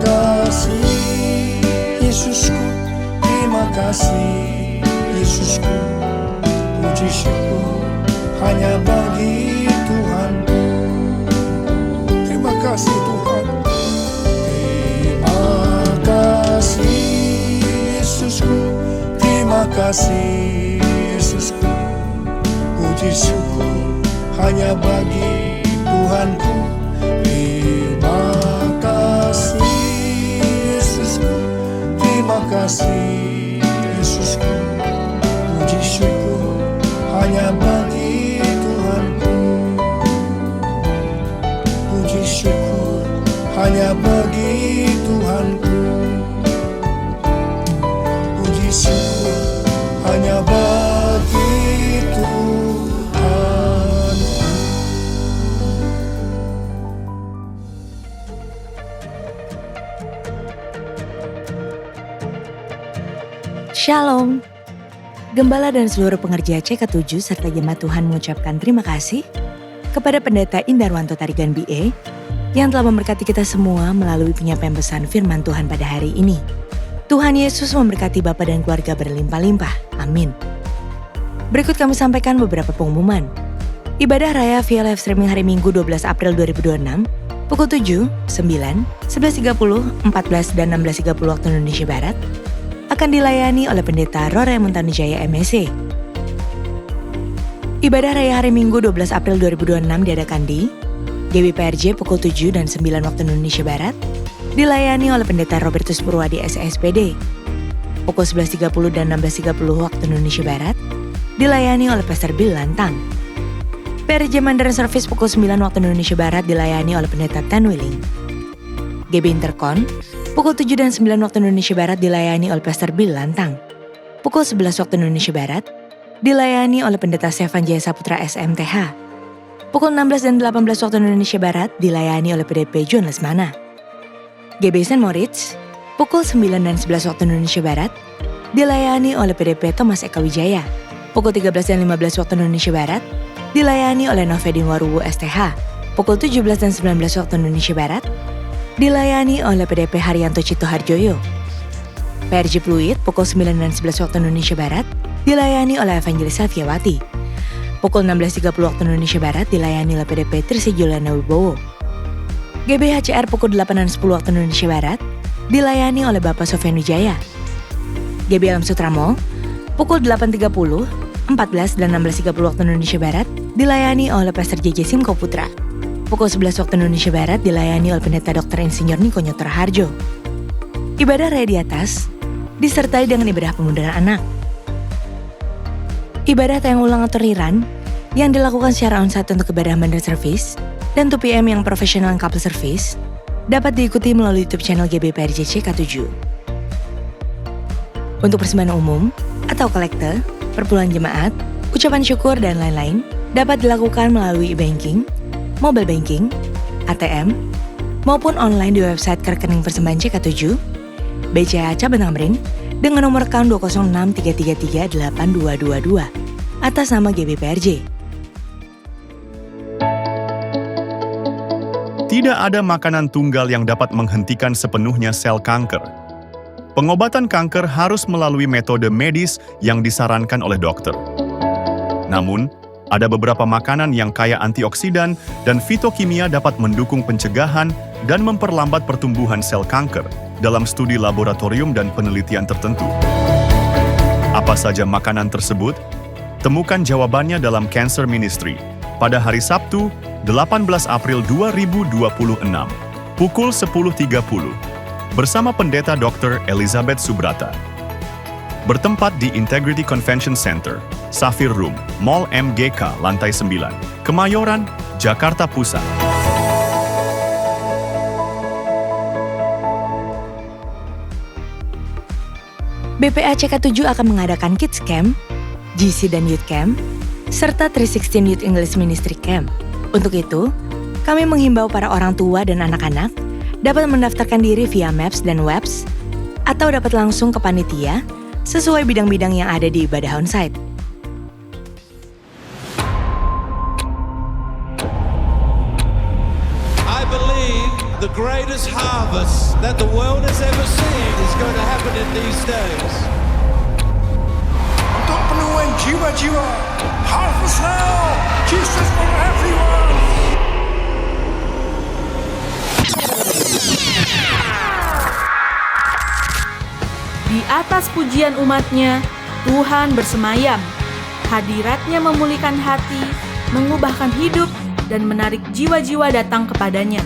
kasih Yesusku, terima kasih Yesusku. Puji syukur hanya bagi Tuhanku. Terima kasih Tuhan. Terima kasih Yesusku. Terima kasih Yesusku. Puji syukur hanya bagi Tuhanku. Terima kasih Yesusku. Terima kasih Yesusku. Puji syukur hanya bagi Tuhanku. Puji syukur hanya bagi Tuhanku. Puji syukur hanya bagi Tuhan. Shalom. Gembala dan seluruh pengerja CK7 serta jemaat Tuhan mengucapkan terima kasih kepada Pendeta Indarwanto Tarigan BA yang telah memberkati kita semua melalui penyampaian pesan firman Tuhan pada hari ini. Tuhan Yesus memberkati Bapa dan keluarga berlimpah-limpah. Amin. Berikut kami sampaikan beberapa pengumuman. Ibadah Raya via live streaming hari Minggu 12 April 2026 pukul 7, 9, 11.30, 14, dan 16.30 waktu Indonesia Barat akan dilayani oleh Pendeta Rora Montanujaya MSc. Ibadah Raya hari Minggu 12 April 2026 diadakan di GBPRJ pukul 7 dan 9 waktu Indonesia Barat, dilayani oleh Pendeta Robertus Purwadi SSPD. Pukul 11.30 dan 16.30 waktu Indonesia Barat, dilayani oleh Pastor Bill Lantang. PRJ Mandarin Service pukul 9 waktu Indonesia Barat, dilayani oleh Pendeta Tan Willing. GB Intercon pukul 7 dan 9 waktu Indonesia Barat dilayani oleh Pastor Bill Lantang. Pukul 11 waktu Indonesia Barat dilayani oleh Pendeta Stefan Jaya Saputra SMTH. Pukul 16 dan 18 waktu Indonesia Barat dilayani oleh PDP John Lesmana. GB St. Moritz pukul 9 dan 11 waktu Indonesia Barat dilayani oleh PDP Thomas Eka Wijaya. Pukul 13 dan 15 waktu Indonesia Barat dilayani oleh Novedin Waruwu STH. Pukul 17 dan 19 waktu Indonesia Barat dilayani oleh PDP Haryanto Cito Harjoyo. PRJ Pluit pukul 9 dan 11 waktu Indonesia Barat dilayani oleh Evangelis Safiawati. Pukul 16.30 waktu Indonesia Barat dilayani oleh PDP Trisi Juliana Wibowo. GBHCR pukul 8 dan 10 waktu Indonesia Barat dilayani oleh Bapak Sofyan Wijaya. GB Alam Sutra Mall, pukul 8.30, 14 dan 16.30 waktu Indonesia Barat, dilayani oleh Pastor JJ Simko Putra. Pukul 11 waktu Indonesia Barat dilayani oleh Pendeta Dr. Insinyur Niko Nyotra Harjo. Ibadah raya di atas disertai dengan ibadah pemudaran anak. Ibadah tayang ulang atau rerun yang dilakukan secara onsite untuk ibadah Monday Service dan 2PM yang profesional and couple service dapat diikuti melalui YouTube channel GBPRJ CK7. Untuk persembahan umum atau kolekte, perpuluhan jemaat, ucapan syukur dan lain-lain dapat dilakukan melalui e-banking, mobile banking, ATM, maupun online di website rekening persembahan CK7, BCA Cabang Tamrin, dengan nomor account 20633382222 atas nama GBPRJ. Tidak ada makanan tunggal yang dapat menghentikan sepenuhnya sel kanker. Pengobatan kanker harus melalui metode medis yang disarankan oleh dokter. Namun, ada beberapa makanan yang kaya antioksidan dan fitokimia dapat mendukung pencegahan dan memperlambat pertumbuhan sel kanker dalam studi laboratorium dan penelitian tertentu. Apa saja makanan tersebut? Temukan jawabannya dalam Cancer Ministry pada hari Sabtu, 18 April 2026, pukul 10.30, bersama Pendeta Dr. Elizabeth Subrata. Bertempat di Integrity Convention Center, Safir Room, Mall MGK, lantai 9, Kemayoran, Jakarta Pusat. BPA CK7 akan mengadakan Kids Camp, GC dan Youth Camp, serta 316 Youth English Ministry Camp. Untuk itu, kami menghimbau para orang tua dan anak-anak dapat mendaftarkan diri via Maps dan Webs, atau dapat langsung ke panitia sesuai bidang-bidang yang ada di ibadah onsite. I believe the greatest harvest that the world has ever seen is going to happen in these days. Untuk penuhan jiwa-jiwa, harvest now, Jesus for everyone. Di atas pujian umatnya, Tuhan bersemayam. Hadiratnya memulihkan hati, mengubahkan hidup, dan menarik jiwa-jiwa datang kepadanya.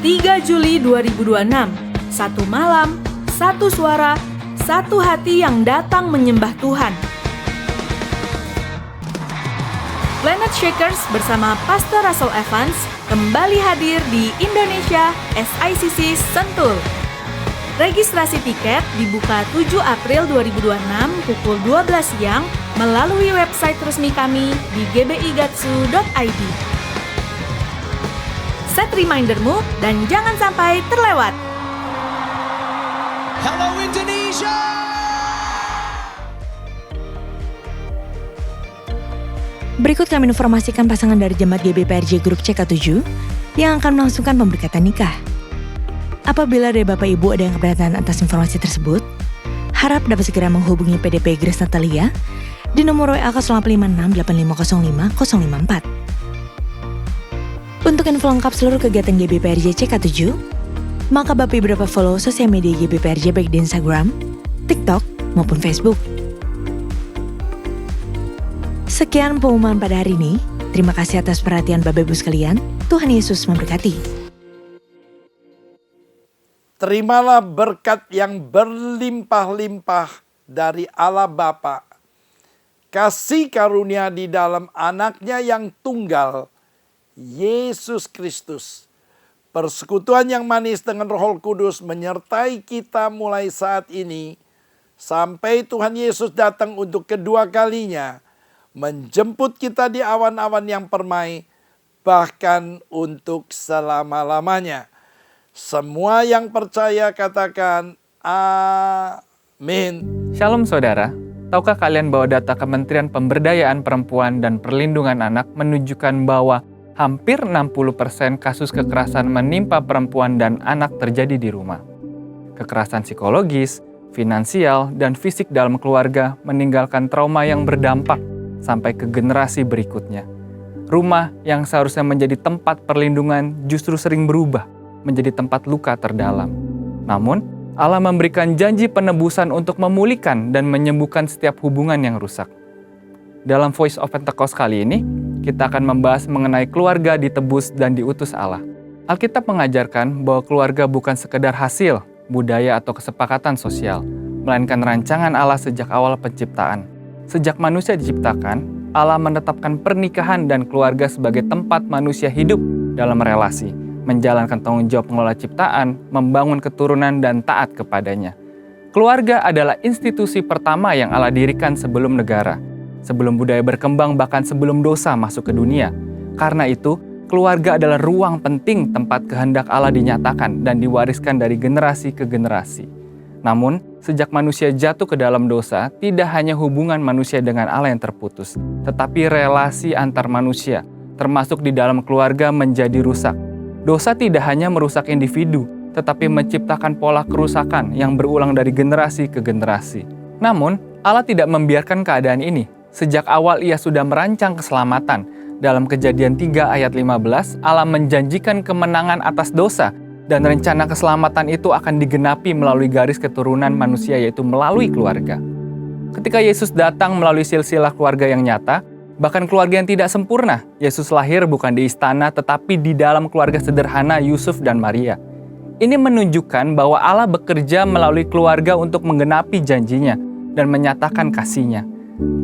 3 Juli 2026, satu malam, satu suara, satu hati yang datang menyembah Tuhan. Planet Shakers bersama Pastor Russell Evans kembali hadir di Indonesia SICC Sentul. Registrasi tiket dibuka 7 April 2026 pukul 12 siang melalui website resmi kami di gbigatsu.id. Set remindermu dan jangan sampai terlewat. Hello Indonesia! Berikut kami informasikan pasangan dari jemaat GBPRJ Grup CK7 yang akan melangsungkan pemberkatan nikah. Apabila dari Bapak Ibu ada yang keberatan atas informasi tersebut, harap dapat segera menghubungi PDP Grace Natalia di nomor WA 08568505 054. Untuk info lengkap seluruh kegiatan GBPRJ CK7, maka Bapak Ibu dapat follow sosial media GBPRJ baik di Instagram, TikTok, maupun Facebook. Sekian pengumuman pada hari ini. Terima kasih atas perhatian Bapak Ibu sekalian. Tuhan Yesus memberkati. Terimalah berkat yang berlimpah-limpah dari Allah Bapa, kasih karunia di dalam anaknya yang tunggal, Yesus Kristus. Persekutuan yang manis dengan Roh Kudus menyertai kita mulai saat ini, sampai Tuhan Yesus datang untuk kedua kalinya, menjemput kita di awan-awan yang permai, bahkan untuk selama-lamanya. Semua yang percaya katakan amin. Shalom saudara, tahukah kalian bahwa data Kementerian Pemberdayaan Perempuan dan Perlindungan Anak menunjukkan bahwa hampir 60% kasus kekerasan menimpa perempuan dan anak terjadi di rumah. Kekerasan psikologis, finansial, dan fisik dalam keluarga meninggalkan trauma yang berdampak sampai ke generasi berikutnya. Rumah yang seharusnya menjadi tempat perlindungan justru sering berubah menjadi tempat luka terdalam. Namun, Allah memberikan janji penebusan untuk memulihkan dan menyembuhkan setiap hubungan yang rusak. Dalam Voice of Pentecost kali ini, kita akan membahas mengenai keluarga ditebus dan diutus Allah. Alkitab mengajarkan bahwa keluarga bukan sekedar hasil, budaya atau kesepakatan sosial, melainkan rancangan Allah sejak awal penciptaan. Sejak manusia diciptakan, Allah menetapkan pernikahan dan keluarga sebagai tempat manusia hidup dalam relasi, menjalankan tanggung jawab pengelola ciptaan, membangun keturunan dan taat kepadanya. Keluarga adalah institusi pertama yang Allah dirikan sebelum negara, sebelum budaya berkembang, bahkan sebelum dosa masuk ke dunia. Karena itu, keluarga adalah ruang penting tempat kehendak Allah dinyatakan dan diwariskan dari generasi ke generasi. Namun, sejak manusia jatuh ke dalam dosa, tidak hanya hubungan manusia dengan Allah yang terputus, tetapi relasi antar manusia, termasuk di dalam keluarga, menjadi rusak. Dosa tidak hanya merusak individu, tetapi menciptakan pola kerusakan yang berulang dari generasi ke generasi. Namun, Allah tidak membiarkan keadaan ini. Sejak awal Ia sudah merancang keselamatan. Dalam Kejadian 3 ayat 15, Allah menjanjikan kemenangan atas dosa, dan rencana keselamatan itu akan digenapi melalui garis keturunan manusia, yaitu melalui keluarga. Ketika Yesus datang melalui silsilah keluarga yang nyata, bahkan keluarga yang tidak sempurna, Yesus lahir bukan di istana, tetapi di dalam keluarga sederhana Yusuf dan Maria. Ini menunjukkan bahwa Allah bekerja melalui keluarga untuk menggenapi janjinya dan menyatakan kasih-Nya.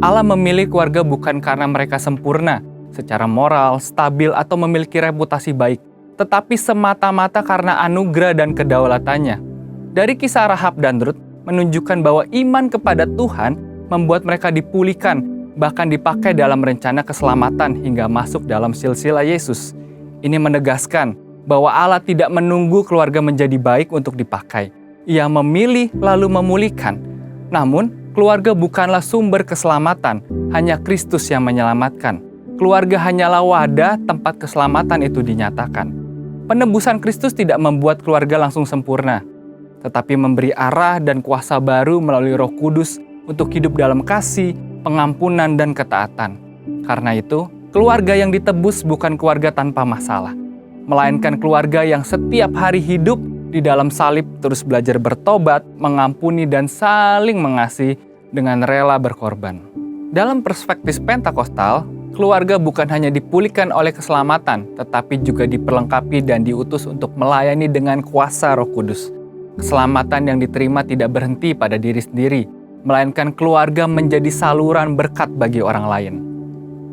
Allah memilih keluarga bukan karena mereka sempurna, secara moral, stabil, atau memiliki reputasi baik, tetapi semata-mata karena anugerah dan kedaulatannya. Dari kisah Rahab dan Rut menunjukkan bahwa iman kepada Tuhan membuat mereka dipulihkan, bahkan dipakai dalam rencana keselamatan hingga masuk dalam silsilah Yesus. Ini menegaskan bahwa Allah tidak menunggu keluarga menjadi baik untuk dipakai. Ia memilih lalu memulihkan. Namun, keluarga bukanlah sumber keselamatan, hanya Kristus yang menyelamatkan. Keluarga hanyalah wadah tempat keselamatan itu dinyatakan. Penebusan Kristus tidak membuat keluarga langsung sempurna, tetapi memberi arah dan kuasa baru melalui Roh Kudus untuk hidup dalam kasih, pengampunan, dan ketaatan. Karena itu, keluarga yang ditebus bukan keluarga tanpa masalah, melainkan keluarga yang setiap hari hidup di dalam salib, terus belajar bertobat, mengampuni, dan saling mengasihi dengan rela berkorban. Dalam perspektif Pentakostal, keluarga bukan hanya dipulihkan oleh keselamatan, tetapi juga diperlengkapi dan diutus untuk melayani dengan kuasa Roh Kudus. Keselamatan yang diterima tidak berhenti pada diri sendiri, melainkan keluarga menjadi saluran berkat bagi orang lain.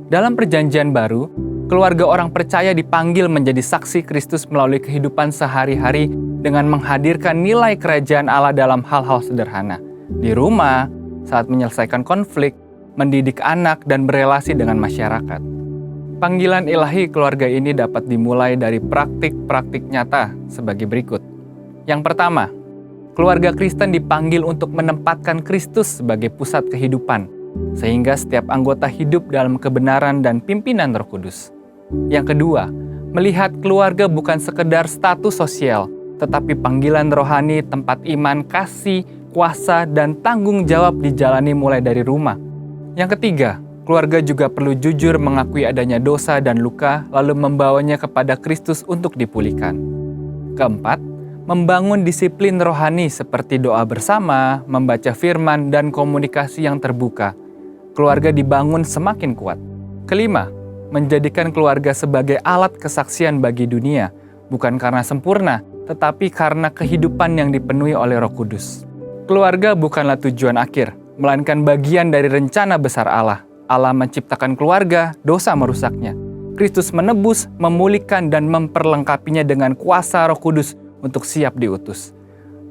Dalam Perjanjian Baru, keluarga orang percaya dipanggil menjadi saksi Kristus melalui kehidupan sehari-hari dengan menghadirkan nilai kerajaan Allah dalam hal-hal sederhana. Di rumah, saat menyelesaikan konflik, mendidik anak, dan berelasi dengan masyarakat. Panggilan ilahi keluarga ini dapat dimulai dari praktik-praktik nyata sebagai berikut. Yang pertama, keluarga Kristen dipanggil untuk menempatkan Kristus sebagai pusat kehidupan, sehingga setiap anggota hidup dalam kebenaran dan pimpinan Roh Kudus. Yang kedua, melihat keluarga bukan sekedar status sosial, tetapi panggilan rohani tempat iman, kasih, kuasa, dan tanggung jawab dijalani mulai dari rumah. Yang ketiga, keluarga juga perlu jujur mengakui adanya dosa dan luka, lalu membawanya kepada Kristus untuk dipulihkan. Keempat, membangun disiplin rohani seperti doa bersama, membaca firman, dan komunikasi yang terbuka. Keluarga dibangun semakin kuat. Kelima, menjadikan keluarga sebagai alat kesaksian bagi dunia, bukan karena sempurna, tetapi karena kehidupan yang dipenuhi oleh Roh Kudus. Keluarga bukanlah tujuan akhir, melainkan bagian dari rencana besar Allah. Allah menciptakan keluarga, dosa merusaknya. Kristus menebus, memulihkan, dan memperlengkapinya dengan kuasa Roh Kudus untuk siap diutus.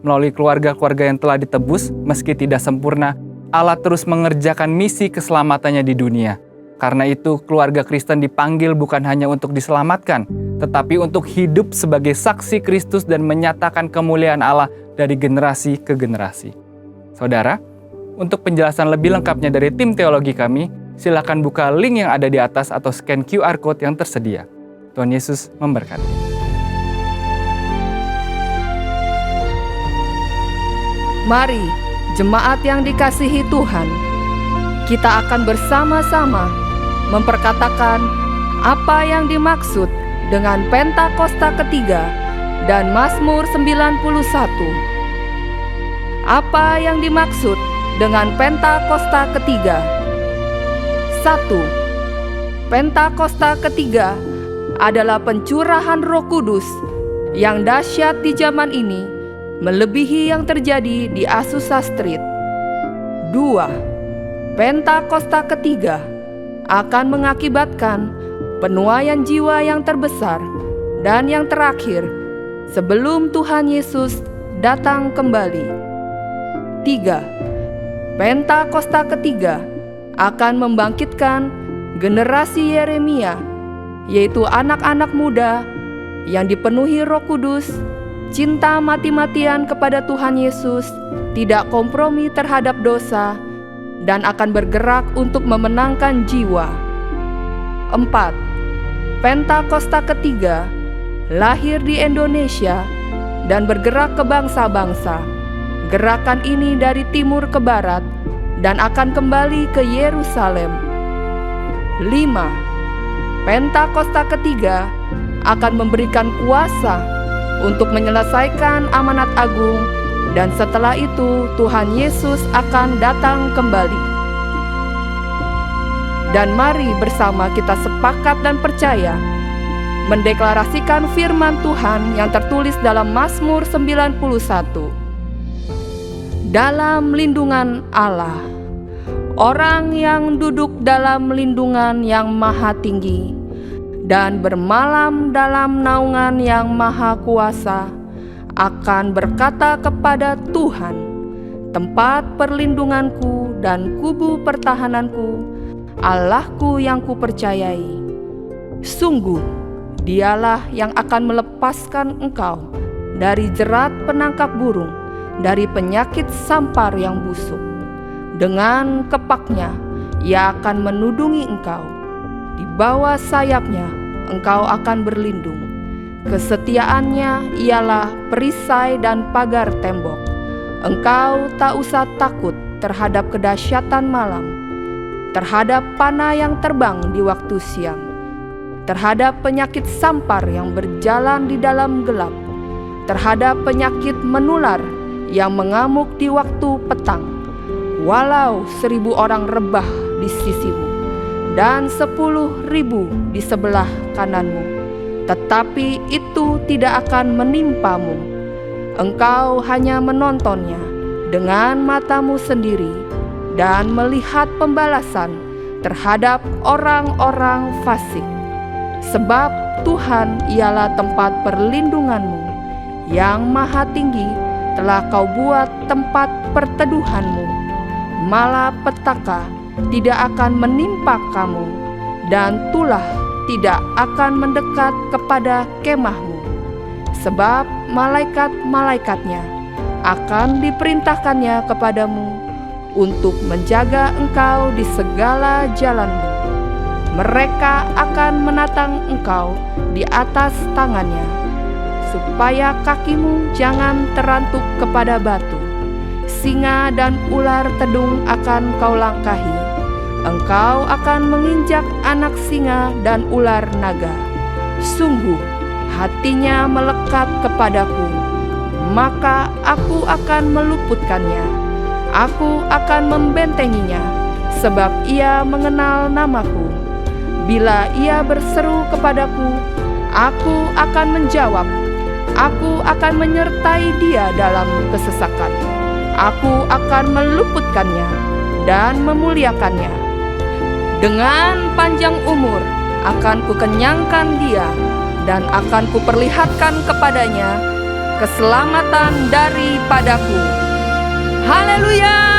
Melalui keluarga-keluarga yang telah ditebus, meski tidak sempurna, Allah terus mengerjakan misi keselamatannya di dunia. Karena itu, keluarga Kristen dipanggil bukan hanya untuk diselamatkan, tetapi untuk hidup sebagai saksi Kristus dan menyatakan kemuliaan Allah dari generasi ke generasi. Saudara, untuk penjelasan lebih lengkapnya dari tim teologi kami, silakan buka link yang ada di atas atau scan QR Code yang tersedia. Tuhan Yesus memberkati. Mari, jemaat yang dikasihi Tuhan, kita akan bersama-sama memperkatakan apa yang dimaksud dengan Pentakosta ketiga dan Mazmur 91. Apa yang dimaksud dengan Pentakosta ketiga? 1. Pentakosta ketiga adalah pencurahan Roh Kudus yang dahsyat di zaman ini, melebihi yang terjadi di Azusa Street. 2. Pentakosta ketiga akan mengakibatkan penuaian jiwa yang terbesar dan yang terakhir sebelum Tuhan Yesus datang kembali. 3. Pentakosta ketiga akan membangkitkan generasi Yeremia, yaitu anak-anak muda yang dipenuhi Roh Kudus, cinta mati-matian kepada Tuhan Yesus, tidak kompromi terhadap dosa, dan akan bergerak untuk memenangkan jiwa. 4. Pentakosta ketiga lahir di Indonesia dan bergerak ke bangsa-bangsa. Gerakan ini dari timur ke barat dan akan kembali ke Yerusalem. 5. Pentakosta ketiga akan memberikan kuasa untuk menyelesaikan amanat agung, dan setelah itu Tuhan Yesus akan datang kembali. Dan mari bersama kita sepakat dan percaya mendeklarasikan firman Tuhan yang tertulis dalam Mazmur 91. Dalam lindungan Allah, orang yang duduk dalam lindungan yang maha tinggi dan bermalam dalam naungan yang maha kuasa akan berkata kepada Tuhan, tempat perlindunganku dan kubu pertahananku, Allahku yang kupercayai. Sungguh, Dialah yang akan melepaskan engkau dari jerat penangkap burung, dari penyakit sampar yang busuk. Dengan kepaknya Ia akan menudungi engkau, di bawah sayapnya engkau akan berlindung. Kesetiaannya ialah perisai dan pagar tembok. Engkau tak usah takut terhadap kedahsyatan malam, terhadap panah yang terbang di waktu siang, terhadap penyakit sampar yang berjalan di dalam gelap, terhadap penyakit menular yang mengamuk di waktu petang. Walau 1.000 orang rebah di sisimu dan 10.000 di sebelah kananmu, tetapi itu tidak akan menimpamu. Engkau hanya menontonnya dengan matamu sendiri dan melihat pembalasan terhadap orang-orang fasik. Sebab Tuhan ialah tempat perlindunganmu, yang maha tinggi telah kau buat tempat perteduhanmu. Malapetaka tidak akan menimpa kamu, dan tulah tidak akan mendekat kepada kemahmu. Sebab malaikat-malaikatnya akan diperintahkannya kepadamu untuk menjaga engkau di segala jalanmu. Mereka akan menatang engkau di atas tangannya, supaya kakimu jangan terantuk kepada batu. Singa dan ular tedung akan kau langkahi. Engkau akan menginjak anak singa dan ular naga. Sungguh, hatinya melekat kepadaku, maka aku akan meluputkannya. Aku akan membentenginya, sebab ia mengenal namaku. Bila ia berseru kepadaku, aku akan menjawab. Aku akan menyertai dia dalam kesesakan. Aku akan meluputkannya dan memuliakannya. Dengan panjang umur akan kukenyangkan dia, dan akan kuperlihatkan kepadanya keselamatan daripadaku. Haleluya!